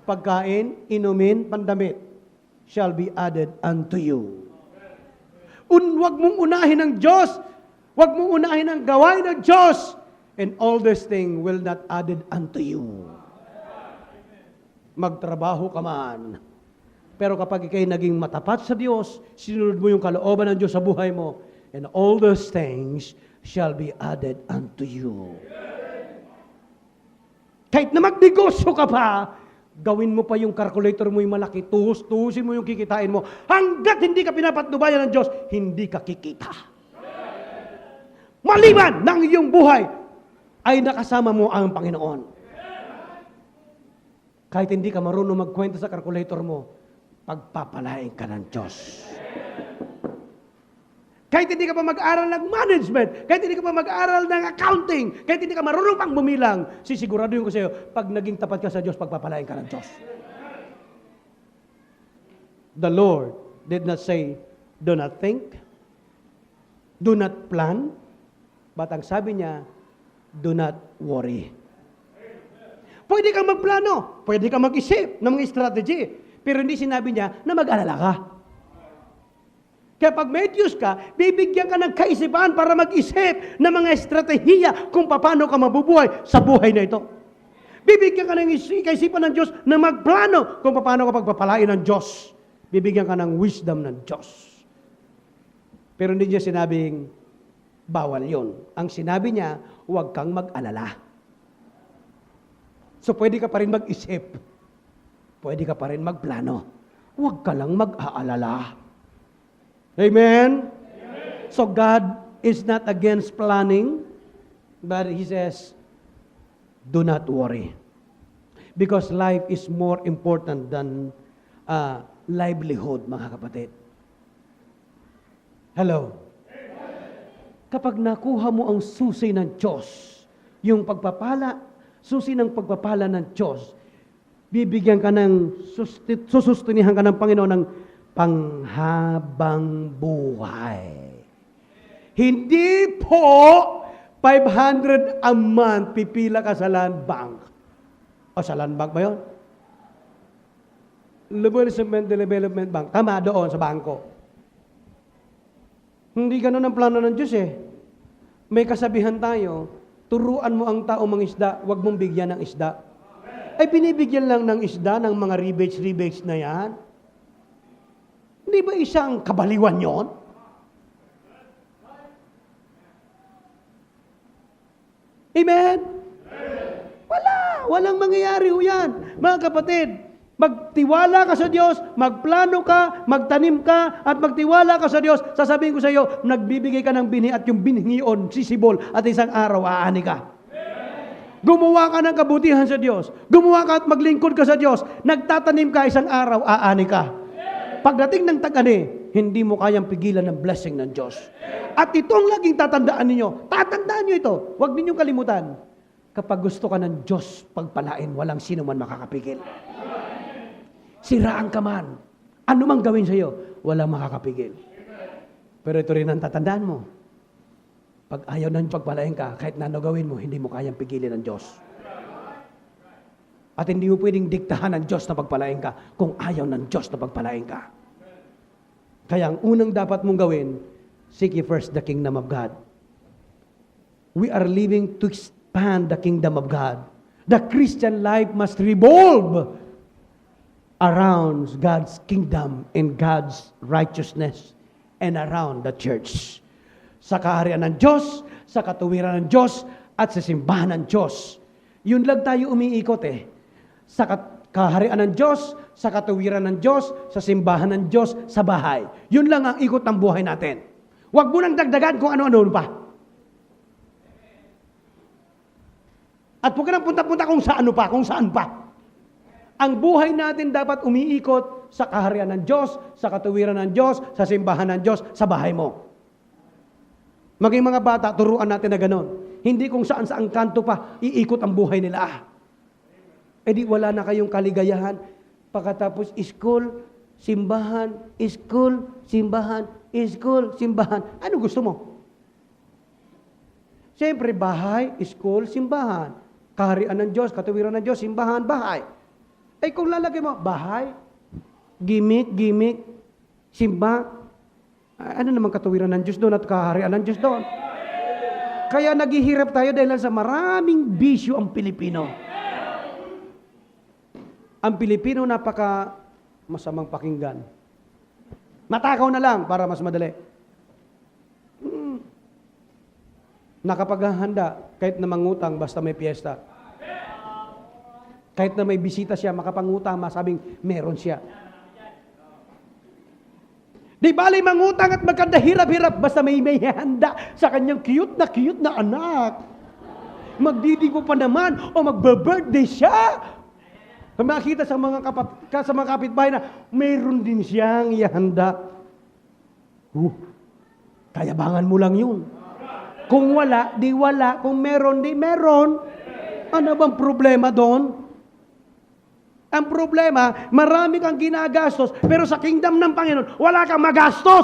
Pagkain, inumin, pandamit, shall be added unto you. Wag mong unahin ng Diyos. Wag mong unahin ang gawain ng Diyos. And all this thing will not added unto you. Magtrabaho ka man. Pero kapag ikay naging matapat sa Diyos, sinunod mo yung kalooban ng Diyos sa buhay mo, and all those things shall be added unto you. Kahit na magnegosyo ka pa, gawin mo pa yung calculator mo yung malaki, tuhusin mo yung kikitain mo. Hanggat hindi ka pinapatnubayan ng Diyos, hindi ka kikita. Maliban ng iyong buhay, ay nakasama mo ang Panginoon. Kahit hindi ka marunong magkwenta sa calculator mo, pagpapalain ka ng Diyos. Kahit hindi ka pa mag-aral ng management, kahit hindi ka pa mag-aral ng accounting, kahit hindi ka marunong pang bumilang, sisiguraduhin ko sa iyo, pag naging tapat ka sa Diyos, pagpapalain ka ng Diyos. The Lord did not say, do not think, do not plan, but ang sabi niya, do not worry. Pwede kang magplano, pwede kang mag-isip ng mga strategy, pero hindi sinabi niya na mag-alala ka. Kaya pag may Diyos ka, bibigyan ka ng kaisipan para mag-isip ng mga estratehiya kung paano ka mabubuhay sa buhay na ito. Bibigyan ka ng kaisipan ng Diyos na magplano kung paano ka pagpapalain ng Diyos. Bibigyan ka ng wisdom ng Diyos. Pero hindi niya sinabing bawal yon. Ang sinabi niya, huwag kang mag-alala. So pwede ka pa rin mag-isip. Pwede ka pa rin magplano. Huwag ka lang mag-aalala. Amen? Amen? So God is not against planning, but He says, do not worry. Because life is more important than livelihood, mga kapatid. Hello? Kapag nakuha mo ang susi ng Diyos, yung susi ng pagpapala ng Diyos, bibigyan ka ng, susustinihan ka ng Panginoon ng panghabang buhay. Hindi po 500 a month pipila ka sa land bank. O sa land bank ba yun? Development Bank. Tama, doon sa bangko. Hindi ganun ang plano ng Diyos eh. May kasabihan tayo, turuan mo ang tao mangisda, huwag mong bigyan ng isda. Ay binibigyan lang ng isda ng mga rebates na yan. Hindi ba isang kabaliwan yon? Amen? Walang mangyayari ho yan. Mga kapatid, magtiwala ka sa Diyos, magplano ka, magtanim ka, at magtiwala ka sa Diyos. Sasabihin ko sa iyo, nagbibigay ka ng bini at yung bining iyon, sisibol, at isang araw, aani ka. Gumawa ka ng kabutihan sa Diyos. Gumawa ka at maglingkod ka sa Diyos. Nagtatanim ka, isang araw, aani ka. Pagdating ng tag-ani, hindi mo kayang pigilan ng blessing ng Diyos. At ito ang laging tatandaan ninyo. Tatandaan nyo ito. Huwag ninyong kalimutan. Kapag gusto ka ng Diyos pagpalain, walang sino man makakapigil. Siraan ka man. Ano mang gawin sa iyo, walang makakapigil. Pero ito rin ang tatandaan mo. Pag ayaw ng pagpalain ka, kahit na ano gawin mo, hindi mo kayang pigilin ng Diyos. At hindi mo pwedeng diktahan ng Diyos na pagpalain ka kung ayaw ng Diyos na pagpalain ka. Kaya ang unang dapat mong gawin, seek ye first the kingdom of God. We are living to expand the kingdom of God. The Christian life must revolve around God's kingdom and God's righteousness and around the church. Sa kaharian ng Diyos, sa katuwiran ng Diyos, at sa simbahan ng Diyos. Yun lang tayo umiikot eh. Sa kaharian ng Diyos, sa katuwiran ng Diyos, sa simbahan ng Diyos, sa bahay. Yun lang ang ikot ng buhay natin. Huwag mo nang dagdagan kung ano-ano pa. At huwag ka nang punta-punta kung saan pa. Ang buhay natin dapat umiikot sa kaharian ng Diyos, sa katuwiran ng Diyos, sa simbahan ng Diyos, sa bahay mo. Maging mga bata, turuan natin na gano'n. Hindi kung saan-saan kanto pa, iikot ang buhay nila. E di wala na kayong kaligayahan. Pagkatapos school, simbahan, school, simbahan, school, simbahan. Ano gusto mo? Siyempre, bahay, school, simbahan. Kaharian ng Diyos, katuwiran ng Diyos, simbahan, bahay. Eh kung lalagay mo, bahay, gimmick, simba, ano naman katuwiran ng Diyos doon at kaharian ng Diyos doon? Kaya naghihirap tayo dahil sa maraming bisyo ang Pilipino. Ang Pilipino napaka masamang pakinggan. Matakaw na lang para mas madali. Nakapaghahanda kahit na mangutang basta may piyesta. Kahit na may bisita siya, makapangutang, masabing meron siya. Di bali mangutang at magkandahirap-hirap basta may handa sa kanyang cute na anak. Magdidigo pa naman o magbe-birthday siya. Makita sa mga kapitbahay na mayroon din siyang ihanda. Kayabangan mo lang yun. Kung wala, di wala. Kung meron, di meron. Ano bang problema doon? Ang problema, marami kang ginagastos, pero sa kingdom ng Panginoon, wala kang magastos.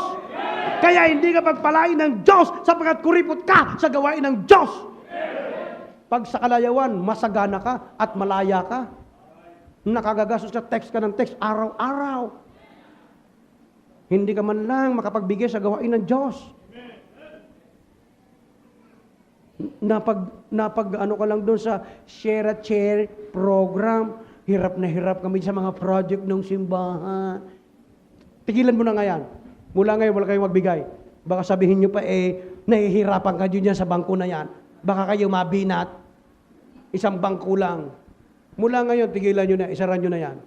Kaya hindi ka pagpalain ng Diyos sapagkat kuripot ka sa gawain ng Diyos. Pag sa kalayawan, masagana ka at malaya ka. Nakagagastos ka, text ka ng text, araw-araw. Hindi ka man lang makapagbigay sa gawain ng Diyos. Napag ano ka lang doon sa share program, hirap na hirap kami sa mga project ng simbahan. Tigilan mo na nga yan. Mula ngayon, wala kayong magbigay. Baka sabihin nyo pa, nahihirapan ka dyan sa bangko na yan. Baka kayo mabinat. Isang bangko lang. Mula ngayon, tigilan nyo na, isaran nyo na yan.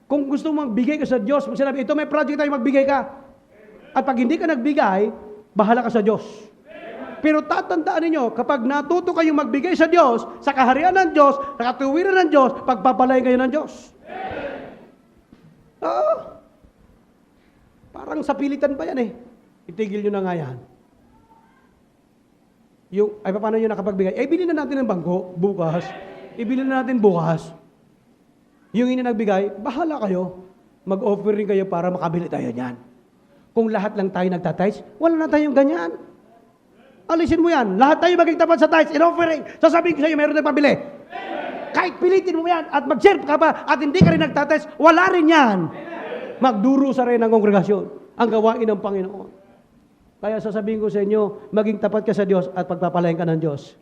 Kung gusto mo magbigay ka sa Diyos, sinabi, ito may project tayo, magbigay ka. At pag hindi ka nagbigay, bahala ka sa Diyos. Pero tatandaan ninyo, kapag natuto kayong magbigay sa Diyos, sa kaharian ng Diyos, sa katuwiran ng Diyos, pagpapalain kayo ng Diyos. Parang sa pilitan pa yan eh. Itigil nyo na nga yan. Paano nyo nakapagbigay? Bilhin na natin ng bangko, bukas. Ibilhin na natin bukas. Yung ini nagbigay, bahala kayo. Mag-offer rin kayo para makabili tayo niyan. Kung lahat lang tayo nagtatize, wala na tayong ganyan. Alisin mo yan. Lahat tayo maging tapat sa tithes and offering. Sasabihin ko sa iyo, mayroon tayong pabili. Kahit pilitin mo yan at mag-share ka pa at hindi ka rin nagtatize, wala rin yan. Magduro sa rin ng kongregasyon ang gawain ng Panginoon. Kaya sasabihin ko sa inyo, maging tapat ka sa Diyos at pagpapalain ka ng Diyos.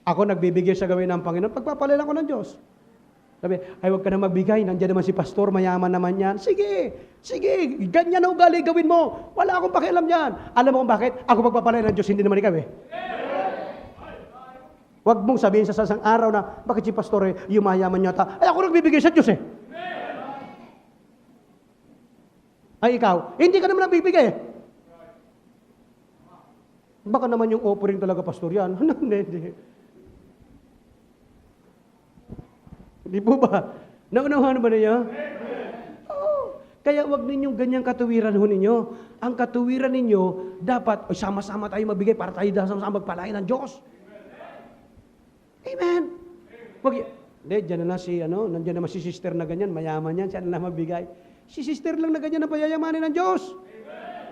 Ako nagbibigay sa gawin ng Panginoon, pagpapalain ako ng Diyos. Sabi, ay huwag ka na magbigay, nandiyan naman si pastor, mayaman naman yan. Sige, sige, ganyan na ugali, gawin mo. Wala akong pakialam yan. Alam mo kung bakit? Ako pagpapalay ng Diyos, hindi naman ikaw eh. Huwag mong sabihin sa sasang araw na, bakit si pastor yumayaman yata? Ay ako nagbibigay sa Diyos eh. Ay ikaw, hindi ka naman nagbibigay eh. Baka naman yung offering talaga pastor yan. Hindi. Di po ba? Naunawahan ba niya? Oo. Kaya wag ninyong ganyang katuwiran ho ninyo. Ang katuwiran ninyo, dapat, sama-sama tayo mabigay para tayo sama-sama magpalain ng Diyos. Amen. Wag, hindi, dyan na si, nandiyan naman si sister na ganyan, mayaman yan, siya na magbigay. Si sister lang na ganyan na payayamanin ng Diyos.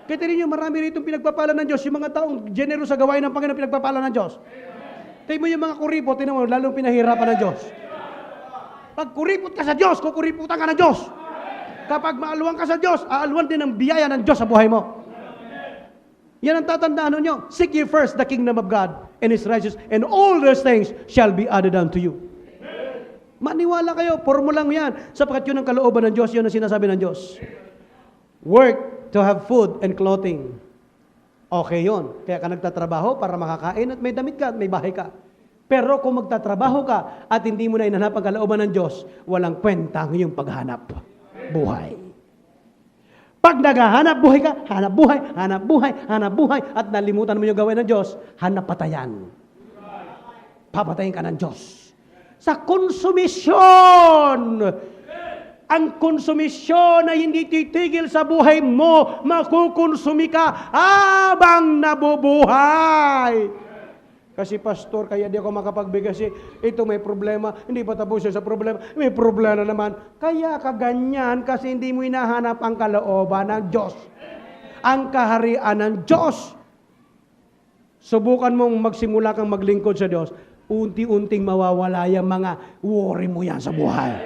Kaya rin nyo, marami rito pinagpapala ng Diyos, yung mga taong generous sa gawain ng Panginoon pinagpapala ng Diyos. Tayo mo yung mga kuripo, tinan mo, lalong pinahirapan ng Diyos. Pag kuripot ka sa Diyos, kukuriputan ka ng Diyos. Kapag maaluan ka sa Diyos, aaluan din ang biyaya ng Diyos sa buhay mo. Yan ang tatandaan nyo. Seek ye first the kingdom of God and His righteousness, and all those things shall be added unto you. Maniwala kayo, formulang yan. Sapagkat yun ang kalooban ng Diyos, yun ang sinasabi ng Diyos. Work to have food and clothing. Okay yun. Kaya ka nagtatrabaho para makakain at may damit ka at may bahay ka. Pero kung magtatrabaho ka at hindi mo na inhanap ang kalooban ng Diyos, walang kwenta ang iyong paghanap buhay. Pag naghahanap buhay ka, hanap buhay, hanap buhay, hanap buhay, at nalimutan mo yung gawin ng Diyos, hanap patayan. Papatayin ka ng Diyos. Sa konsumisyon, ang konsumisyon na hindi titigil sa buhay mo, makukonsumi ka habang nabubuhay. Kasi pastor, kaya di ako makapagbigay kasi ito may problema, hindi pa tapos sa problema, may problema na naman. Kaya kaganyan kasi hindi mo hinahanap ang kalooban ng Diyos. Ang kaharian ng Diyos. Subukan mong magsimula kang maglingkod sa Diyos, unti-unting mawawala yung mga worry mo yan sa buhay.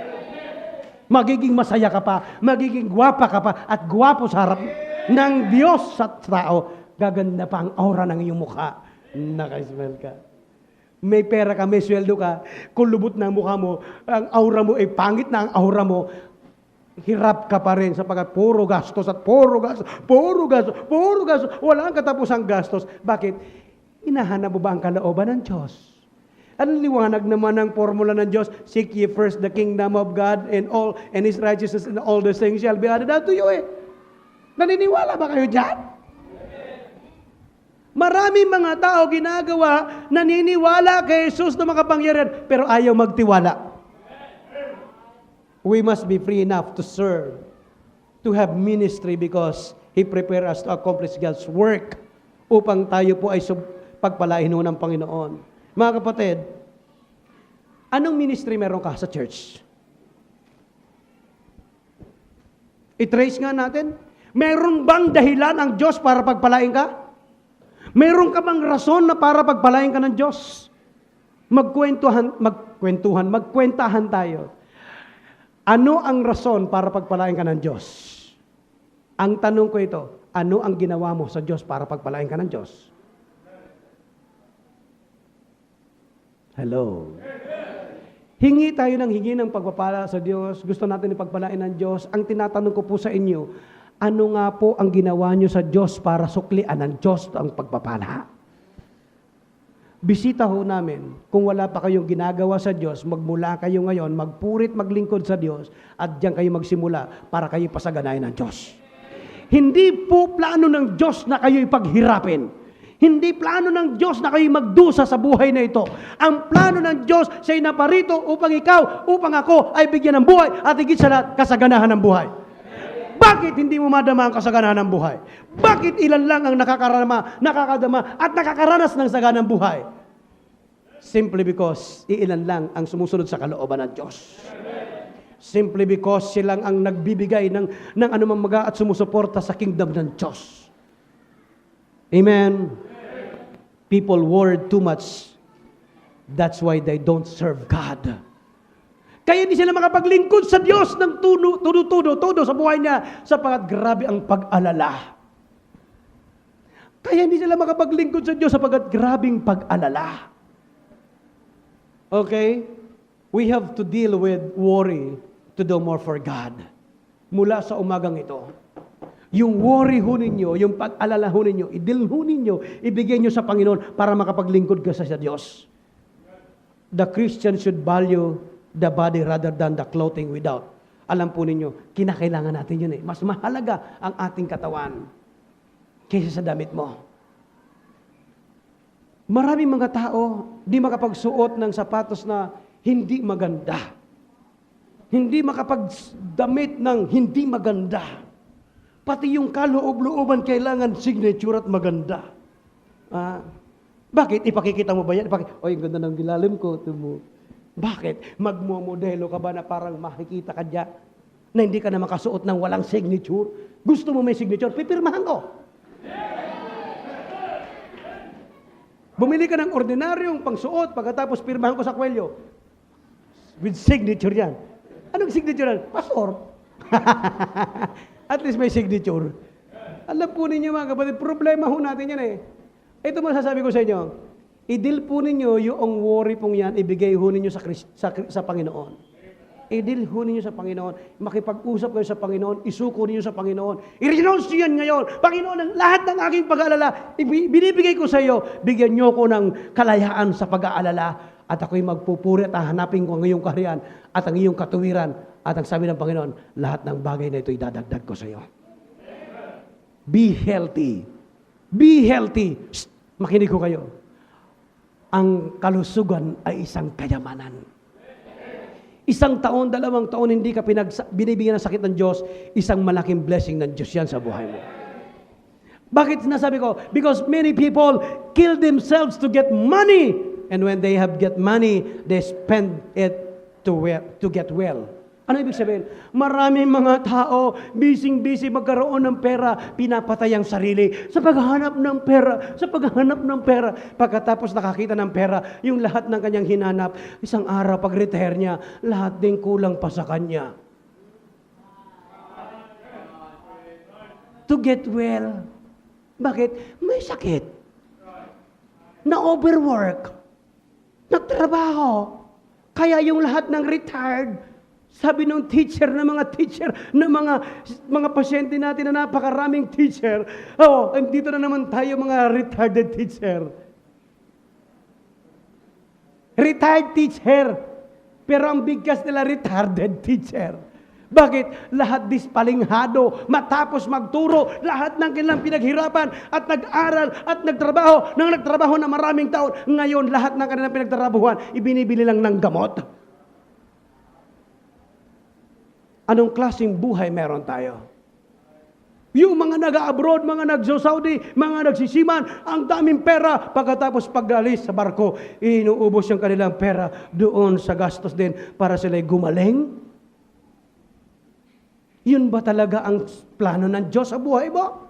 Magiging masaya ka pa, magiging gwapa ka pa, at gwapo sa harap ng Diyos sa tao. Gaganda pa ang aura ng iyong mukha. Naka-smell ka. May pera ka, may sweldo ka, kung lubot na ang mukha mo, ang aura mo ay pangit na ang aura mo, hirap ka pa rin sapagkat puro gastos at puro gastos, puro gastos, puro gastos, wala ang katapusang gastos. Bakit? Hinahanap mo ba ang kalooban ng Diyos? Anong liwanag naman ng formula ng Diyos? Seek ye first the kingdom of God and His righteousness, and all these things shall be added unto you eh. Naniniwala ba kayo dyan? Maraming mga tao ginagawa, naniniwala kay Jesus na makapangyarihan, pero ayaw magtiwala. We must be free enough to serve, to have ministry because He prepared us to accomplish God's work upang tayo po ay pagpalain ng Panginoon. Mga kapatid, anong ministry meron ka sa church? I-trace nga natin. Meron bang dahilan ang Diyos para pagpalain ka? Meron ka bang rason na para pagpalain ka ng Diyos? Magkwentahan tayo. Ano ang rason para pagpalain ka ng Diyos? Ang tanong ko ito, ano ang ginawa mo sa Diyos para pagpalain ka ng Diyos? Hello. Hingi tayo ng pagpapala sa Diyos. Gusto natin ipagpalain ng Diyos. Ang tinatanong ko po sa inyo, ano nga po ang ginawa nyo sa Diyos para suklian ng Diyos ang pagpapala? Bisita ho namin, kung wala pa kayong ginagawa sa Diyos, magmula kayo ngayon, magpurit, maglingkod sa Diyos, at diyan kayo magsimula para kayo pasaganayan ng Diyos. Hindi po plano ng Diyos na kayo ipaghirapin. Hindi plano ng Diyos na kayo magdusa sa buhay na ito. Ang plano ng Diyos, siya'y naparito upang ikaw, upang ako ay bigyan ng buhay at higit sa lahat, kasaganahan ng buhay. Bakit hindi mo madama ang kasaganahan ng buhay? Bakit ilan lang ang nakakadama at nakakaranas ng saganang buhay? Simply because ilan lang ang sumusunod sa kalooban ng Diyos. Simply because silang ang nagbibigay ng anumang maga at sumusuporta sa kingdom ng Diyos. Amen. People worry too much. That's why they don't serve God. Kaya hindi sila makapaglingkod sa Diyos ng todo sa buhay niya sapagkat grabe ang pag-alala. Kaya hindi sila makapaglingkod sa Diyos sapagkat grabing pag-alala. Okay? we have to deal with worry to do more for God. Mula sa umagang ito, yung worry ho ninyo, yung pag-alala ho ninyo, i-deal ho ninyo, ibigay nyo sa Panginoon para makapaglingkod ka sa Diyos. The Christian should value the body rather than the clothing without. Alam po ninyo, kinakailangan natin yun eh. Mas mahalaga ang ating katawan kaysa sa damit mo. Maraming mga tao di makapagsuot ng sapatos na hindi maganda. Hindi makapagdamit ng hindi maganda. Pati yung kaloob-looban kailangan signature at maganda. Bakit? Ipakikita mo ba yan? Oy, ang ganda ng gilalim ko. Bakit? Magmomodelo ka ba na parang makikita ka dyan na hindi ka na makasuot ng walang signature? Gusto mo may signature? Pipirmahan ko. Bumili ka ng ordinaryong pangsuot, pagkatapos pirmahan ko sa kwelyo. With signature yan. Anong signature yan? Pastor. At least may signature. Alam po ninyo mga kapatid, problema ho natin yan eh. Ito masasabi ko sa inyo, i-deal po ninyo yung worry pong yan, ibigay ho ninyo sa Panginoon. I-deal ho ninyo sa Panginoon, makipag-usap kayo sa Panginoon, isuko ninyo sa Panginoon, i-renounce yan ngayon. Panginoon, ang lahat ng aking pag-aalala, binibigay ko sa iyo, bigyan nyo ko ng kalayaan sa pag-aalala, at ako'y magpupuri at hahanapin ko ang iyong kaharian at ang iyong katuwiran. At ang sabi ng Panginoon, lahat ng bagay na ito idadagdag ko sa iyo. Be healthy. Be healthy. Shh, makinig ko kayo. Ang kalusugan ay isang kayamanan. Isang taon, 2 taon, hindi ka binibigyan ng sakit ng Diyos, isang malaking blessing ng Diyos yan sa buhay mo. Bakit sinasabi ko? Because many people kill themselves to get money. And when they have get money, they spend it to get well. Ano ibig sabihin? Maraming mga tao, busy magkaroon ng pera, pinapatay ang sarili sa paghahanap ng pera, Pagkatapos nakakita ng pera, yung lahat ng kanyang hinanap, isang araw pag-retire niya, lahat din kulang pa sa kanya. To get well. Bakit? May sakit. Na-overwork. Nagtrabaho. Kaya yung lahat ng retired, sabi ng teacher, ng mga pasyente natin na napakaraming teacher. Dito na naman tayo mga retarded teacher. Retired teacher. Pero ang bigkas nila retarded teacher. Bakit? Lahat dispalinghado, matapos magturo, lahat ng kanilang pinaghirapan at nag-aral at nagtrabaho na maraming taon. Ngayon, lahat ng kanilang pinagtrabahuan, ibinibili lang ng gamot. Anong klaseng buhay meron tayo? Yung mga nag-abroad, mga nagso-Saudi, mga nagsisiman, ang daming pera. Pagkatapos pag-alis sa barko, inuubos yung kanilang pera doon sa gastos din para sila'y gumaling. Yun ba talaga ang plano ng Diyos sa buhay mo?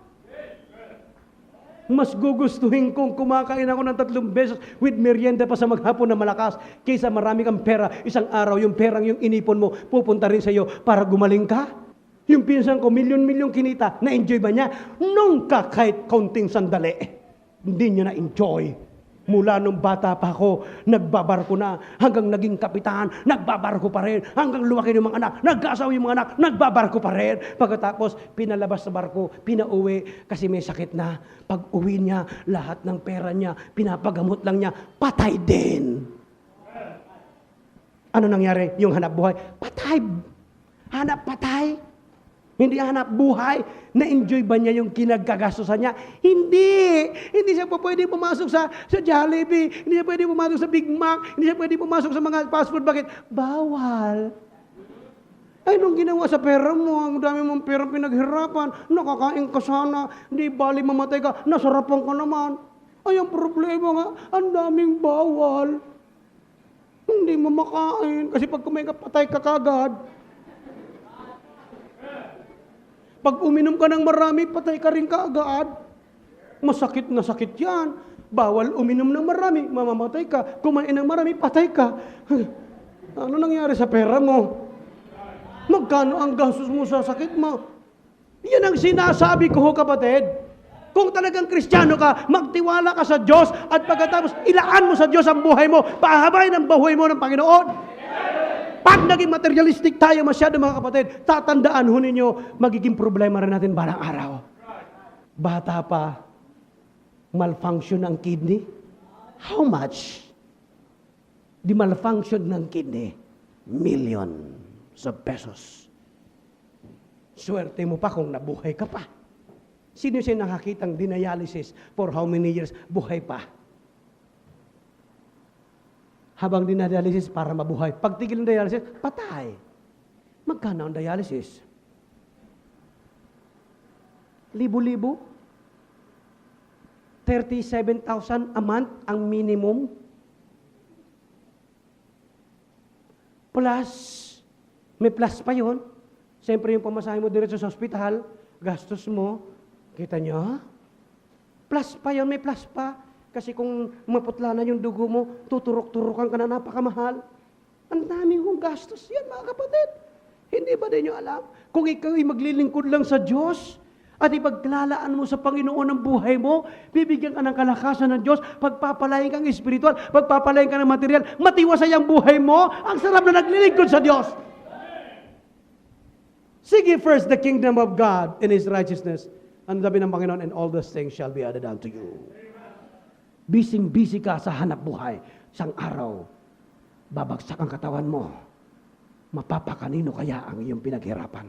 Mas gugustuhin kong kumakain ako ng 3 beses with merienda pa sa maghapon na malakas kaysa marami kang pera. Isang araw, yung perang yung inipon mo, pupunta rin sa iyo para gumaling ka. Yung pinsan ko, milyon-milyon kinita, na-enjoy ba niya? Nung kahit kaunting sandali, hindi niya na-enjoy. Mula nung bata pa ako, nagbabarko na, hanggang naging kapitan, nagbabarko pa rin, hanggang lumaki yung mga anak, nagkaasawa yung mga anak, nagbabarko pa rin. Pagkatapos, pinalabas sa barko, pinauwi, kasi may sakit na. Pag uwi niya, lahat ng pera niya, pinapagamot lang niya, patay din. Ano nangyari? Yung hanap buhay, patay. Hanap patay. Hindi hanap buhay. Na-enjoy ba niya yung kinagkagastosan niya? Hindi. Hindi siya pwede pumasok sa Jollibee. Hindi siya pwede pumasok sa Big Mac. Hindi siya pwede pumasok sa mga fast food. Bakit? Bawal. Ay, nung ginawa sa pera mo, ang dami mong pera pinaghirapan, nakakain ka sana, hindi bali mamatay ka, nasarapan ka naman. Ay, ang problema nga, ang daming bawal. Hindi mo makain. Kasi pag kumain ka, patay ka kagad. Pag uminom ka ng marami, patay ka rin kaagad. Masakit na sakit yan. Bawal uminom ng marami, mamamatay ka. Kumain ng marami, patay ka. Ano nangyari sa pera mo? Magkano ang gastos mo sa sakit mo? Yan ang sinasabi ko, kapatid. Kung talagang Kristiyano ka, magtiwala ka sa Diyos at pagkatapos ilaan mo sa Diyos ang buhay mo, pahabain ang buhay mo ng Panginoon. Pag naging materialistic tayo masyado mga kapatid, tatandaan ho ninyo, magiging problema rin natin balang araw. Bata pa, malfunction ang kidney. How much? Di malfunction ng kidney? Millions of pesos. Swerte mo pa kung nabuhay ka pa. Sino siya nakakitang dinialysis for how many years? Buhay pa. Habang dinadialysis para mabuhay. Pagtigil ng dialysis, patay. Magkano ang dialysis? Libo-libo? 37,000 a month ang minimum. Plus, may plus pa yun. Siyempre yung pamasahe mo diretso sa ospital, gastos mo, kita nyo? Plus pa yun, may plus pa. Kasi kung maputla na yung dugo mo, tuturok-turokan ka na, napakamahal. Ang daming kong gastos yan, mga kapatid. Hindi ba din nyo alam? Kung ikaw ay maglilingkod lang sa Diyos, at ipaglalaan mo sa Panginoon ang buhay mo, bibigyan ka ng kalakasan ng Diyos, pagpapalain kang espiritual, pagpapalain ka ng material, matiwasay ang buhay mo, ang sarap na naglilingkod sa Diyos. Seek ye first the kingdom of God and His righteousness. Ang sabi ng Panginoon, and all those things shall be added unto you. Busy ka sa hanap buhay. Isang araw, babagsak ang katawan mo. Mapapakanino kaya ang iyong pinaghirapan?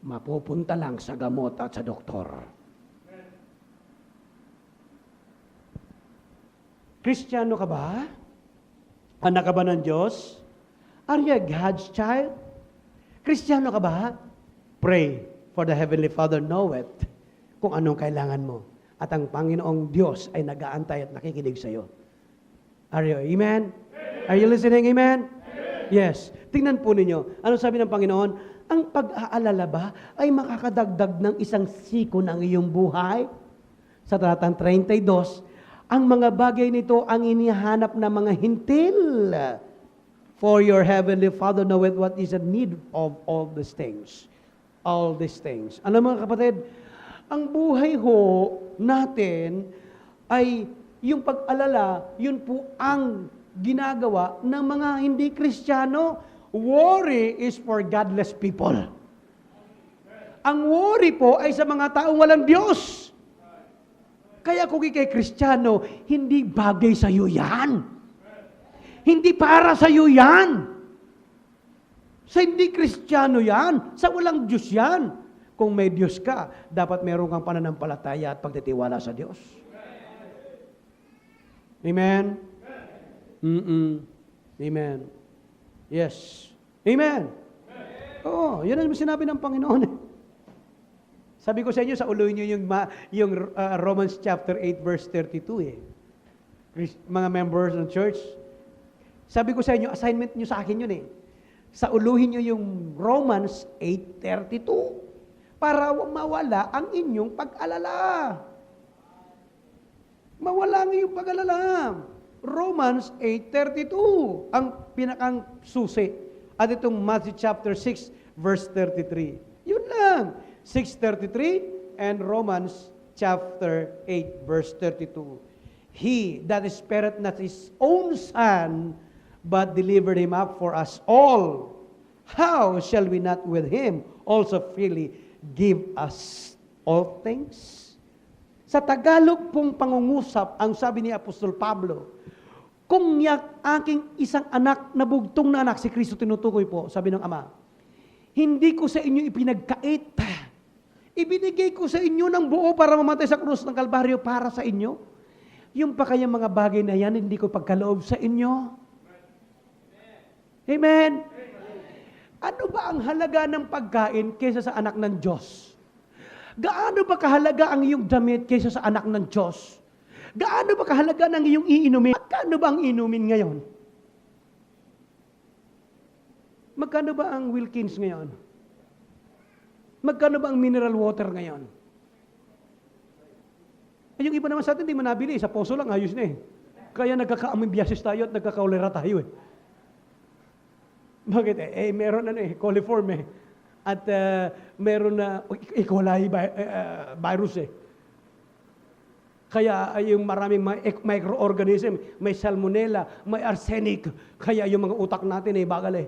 Mapupunta lang sa gamot at sa doktor. Kristiyano ka ba? Anak ka ba ng Diyos? Are you a God's child? Kristiyano ka ba? Pray, for the Heavenly Father knoweth kung anong kailangan mo. At ang Panginoong Diyos ay nag-aantay at nakikinig sa iyo. Are you? Amen? Are you listening? Amen? Yes. Tingnan po ninyo. Ano sabi ng Panginoon? Ang pag-aalala ba ay makakadagdag ng isang siko ng iyong buhay? Sa talatang 32, ang mga bagay nito ang inihanap ng mga hintil. For your Heavenly Father knoweth what is the need of all these things. All these things. Ano mga kapatid? Ang buhay ho natin ay yung pag-alala, yun po ang ginagawa ng mga hindi Kristiyano. Worry is for godless people. Ang worry po ay sa mga taong walang Diyos. Kaya kung ikay Kristiyano, hindi bagay sa iyo yan. Hindi para sa iyo yan. Sa hindi Kristiyano yan. Sa walang Diyos yan. Kung may Diyos ka, dapat meron kang pananampalataya at pagtitiwala sa Diyos. Amen? Amen. Yes. Amen. Oo, yun ang sinabi ng Panginoon. Sabi ko sa inyo, sa uloy nyo yung Romans chapter 8 verse 32 eh. Mga members ng church. Sabi ko sa inyo, assignment nyo sa akin yun eh. Sa uluhin nyo yung Romans 8:32 para mawala ang inyong pag-alala. Mawala ang inyong pag-alala. Romans 8:32 ang pinakang susi. At itong Matthew chapter 6 verse 33. Yun lang. 6:33 and Romans chapter 8 verse 32. He that spared not his own son, but delivered him up for us all, how shall we not with him also freely give us all things? Sa Tagalog pong pangungusap, ang sabi ni Apostol Pablo, kung yak aking isang anak na bugtong na anak, si Kristo tinutukoy po, sabi ng Ama, hindi ko sa inyo ipinagkait. Ibinigay ko sa inyo ng buo para mamatay sa krus ng Kalbaryo para sa inyo. Yung pa kayang mga bagay na yan, hindi ko pagkaloob sa inyo. Amen? Ano ba ang halaga ng pagkain kaysa sa anak ng Diyos? Gaano ba kahalaga ang iyong damit kaysa sa anak ng Diyos? Gaano ba kahalaga ng iyong iinumin? Magkano ba ang inumin ngayon? Magkano ba ang Wilkins ngayon? Magkano ba ang mineral water ngayon? Ay, yung iba naman sa atin, hindi manabili. Sa poso lang, ayos na eh. Kaya nagkaka-amimbiasis tayo at nagkakaulera tayo eh. Bakit eh? Meron coliform eh. At meron na E. coli virus eh. Kaya yung maraming microorganism, may salmonella, may arsenic. Kaya yung mga utak natin ay bagal eh.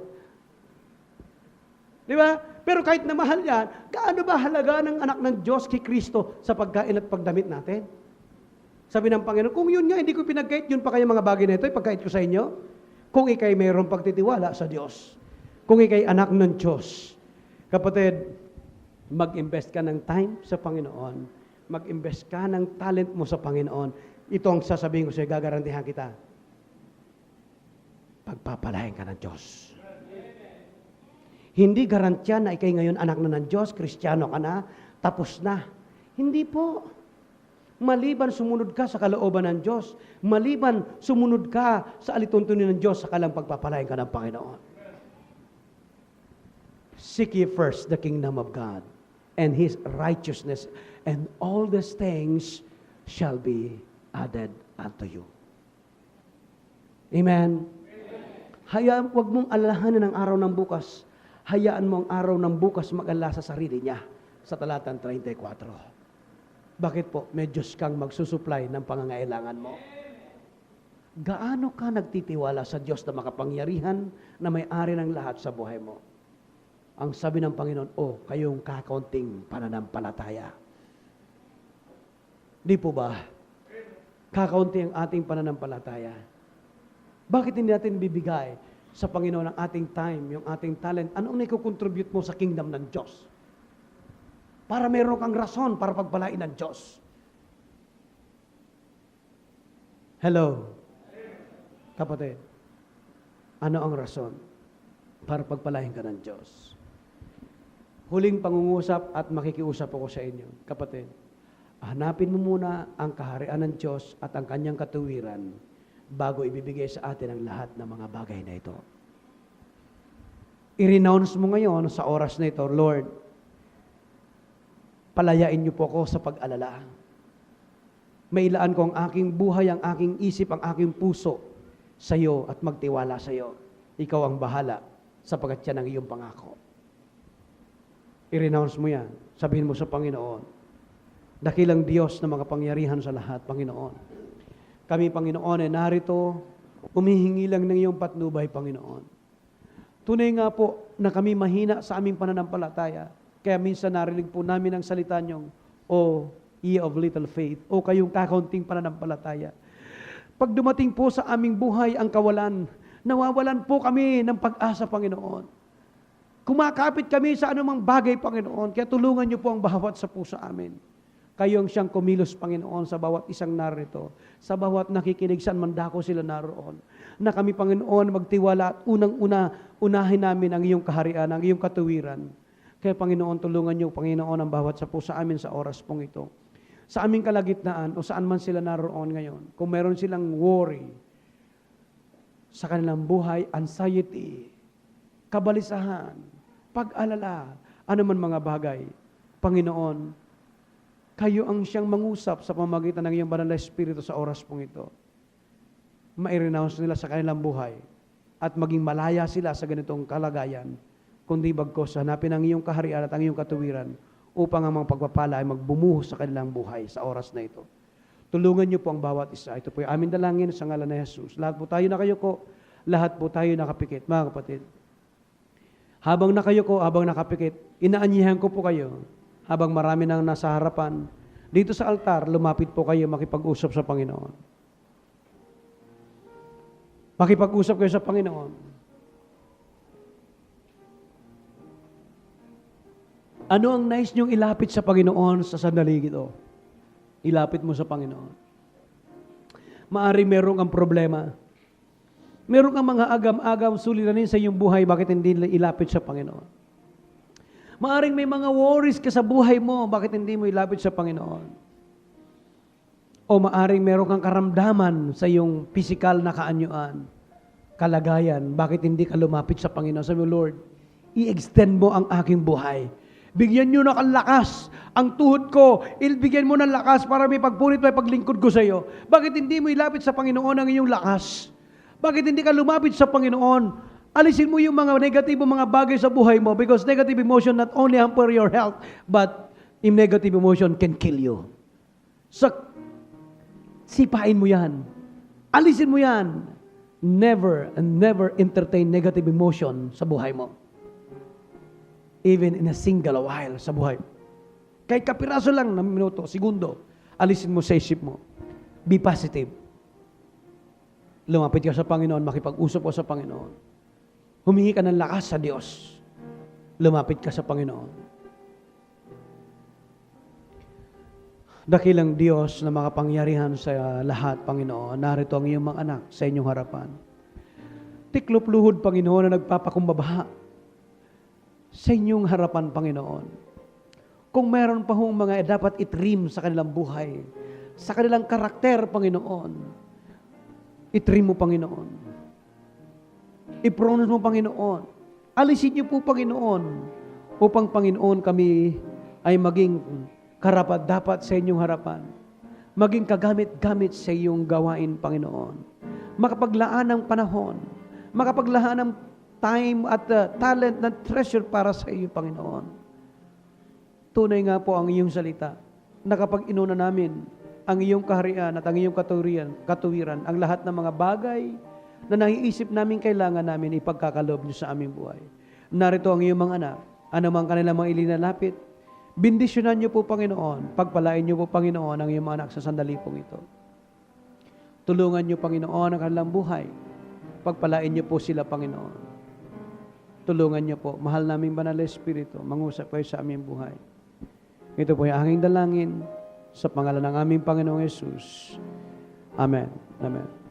Di ba? Pero kahit na mahal yan, gaano ba halaga ng anak ng Diyos kay Kristo sa pagkain at pagdamit natin? Sabi ng Panginoon, kung yun nga, hindi ko pinagkait, yun pa kaya mga bagay na ito, ipagkait ko sa inyo? Kung ikay mayroong pagtitiwala sa Diyos. Kung ikay anak ng Diyos. Kapatid, mag-invest ka ng time sa Panginoon. Mag-invest ka ng talent mo sa Panginoon. Ito ang sasabihin ko sa'yo, gagarantihan kita. Pagpapalain ka ng Diyos. Hindi garantiya na ikay ngayon anak na ng Diyos, Kristiyano ka na, tapos na. Hindi po. Maliban sumunod ka sa kalooban ng Diyos, maliban sumunod ka sa alituntunin ng Diyos, saka lang pagpapalain ka ng Panginoon. Seek ye first the kingdom of God and His righteousness, and all these things shall be added unto you. Amen? Hayaan, huwag mong alalahanin ang araw ng bukas. Hayaan mo ang araw ng bukas mag-alala sa sarili niya sa talatang 34. Bakit po? May Diyos kang magsusupply ng pangangailangan mo. Gaano ka nagtitiwala sa Diyos na makapangyarihan na may-ari ng lahat sa buhay mo? Ang sabi ng Panginoon, kayong kakaunting pananampalataya. Di po ba? Kakaunti ang ating pananampalataya. Bakit hindi natin bibigay sa Panginoon ang ating time, yung ating talent? Anong naiko-contribute mo sa kingdom ng Diyos? Para meron kang rason para pagpalain ng Diyos. Hello? Kapatid, ano ang rason para pagpalain ka ng Diyos? Huling pangungusap at makikiusap ako sa inyo. Kapatid, hanapin mo muna ang kaharian ng Diyos at ang kanyang katuwiran bago ibibigay sa atin ang lahat ng mga bagay na ito. I-renounce mo ngayon sa oras na ito, Lord, palayain niyo po ako sa pag-alala. Mailaan ko ang aking buhay, ang aking isip, ang aking puso sa iyo at magtiwala sa iyo. Ikaw ang bahala sapagkat yan ang iyong pangako. I-renounce mo yan. Sabihin mo sa Panginoon, dakilang Diyos na makapangyarihan sa lahat, Panginoon. Kami, Panginoon, ay narito, humihingi lang ng iyong patnubay, Panginoon. Tunay nga po na kami mahina sa aming pananampalataya. Kaya minsan narinig po namin ang salita niyong, O ye of little faith, o kayong kakaunting pananampalataya. Pag dumating po sa aming buhay ang kawalan, nawawalan po kami ng pag-asa, Panginoon. Kumakapit kami sa anumang bagay, Panginoon. Kaya tulungan niyo po ang bawat sa puso amin. Kayo ang siyang kumilos, Panginoon, sa bawat isang narito. Sa bawat nakikinig, saan man dako sila naroon. Na kami, Panginoon, magtiwala at unahin namin ang iyong kaharian, ang iyong katuwiran. Kaya, Panginoon, tulungan niyo, Panginoon, ang bawat sa puso amin sa oras pong ito. Sa aming kalagitnaan o saan man sila naroon ngayon, kung meron silang worry sa kanilang buhay, anxiety, kabalisahan, pag-alala, anuman mga bagay, Panginoon, kayo ang siyang mangusap sa pamamagitan ng iyong banal na Espiritu sa oras pong ito. Ma-renounce nila sa kanilang buhay at maging malaya sila sa ganitong kalagayan, kundi bagkos hanapin ang iyong kaharian at ang iyong katuwiran upang ang mga pagpapala ay magbumuhos sa kanilang buhay sa oras na ito. Tulungan niyo po ang bawat isa. Ito po yung aming dalangin sa ngalan ni Jesus. Lahat po tayo nakayuko, lahat po tayo nakapikit. Mga kapatid, habang nakayuko, habang nakapikit, inaanyihan ko po kayo, habang marami nang nasa harapan, dito sa altar, lumapit po kayo makipag-usap sa Panginoon. Makipag-usap kayo sa Panginoon. Ano ang nais niyong ilapit sa Panginoon sa sandali ito? Ilapit mo sa Panginoon. Maari meron kang problema. Meron kang mga agam-agam suliranin sa iyong buhay, bakit hindi ilapit sa Panginoon? Maaring may mga worries ka sa buhay mo, bakit hindi mo ilapit sa Panginoon? O maaring meron kang karamdaman sa iyong physical na kaanyuan, kalagayan, bakit hindi ka lumapit sa Panginoon? Sabi mo, Lord, i-extend mo ang aking buhay. Bigyan nyo ng lakas ang tuhod ko. Bigyan mo ng lakas para may pagpunit, may paglingkod ko sa iyo. Bakit hindi mo ilapit sa Panginoon ang iyong lakas? Bakit hindi ka lumapit sa Panginoon? Alisin mo yung mga negatibong mga bagay sa buhay mo because negative emotion not only hamper your health, but negative emotion can kill you. So, Sipain mo yan. Alisin mo yan. Never and never entertain negative emotion sa buhay mo. Even in a single while sa buhay. Kahit kapiraso lang na minuto, segundo, alisin mo sa isip mo. Be positive. Lumapit ka sa Panginoon, makipag-usap ka sa Panginoon. Humingi ka ng lakas sa Diyos. Lumapit ka sa Panginoon. Dakilang Diyos na makapangyarihan sa lahat, Panginoon, narito ang iyong mga anak sa inyong harapan. Tiklop luhod, Panginoon, na nagpapakumbabaha sa inyong harapan, Panginoon. Kung meron pa hong mga dapat itrim sa kanilang buhay, sa kanilang karakter, Panginoon, itrim mo, Panginoon. I-pronounce mo, Panginoon. Alisin niyo po, Panginoon, upang, Panginoon, kami ay maging karapat-dapat sa inyong harapan. Maging kagamit-gamit sa iyong gawain, Panginoon. Makapaglaan ng panahon. Makapaglaan ng time at talent na treasure para sa iyo, Panginoon. Tunay nga po ang iyong salita na kapag inuna namin ang iyong kaharian at ang iyong katuwiran, ang lahat ng mga bagay na naiisip namin kailangan namin ipagkakaloob niyo sa aming buhay. Narito ang iyong mga anak, anumang kanilang mga ilinalapit, bindisyonan niyo po, Panginoon. Pagpalain niyo po, Panginoon, ang iyong mga anak sa sandali pong ito. Tulungan niyo, Panginoon, ang kanilang buhay. Pagpalain niyo po sila, Panginoon. Tulungan niyo po. Mahal namin Banal na Espiritu, mangusap kayo sa aming buhay. Ito po yung aking dalangin sa pangalan ng aming Panginoong Yesus. Amen. Amen.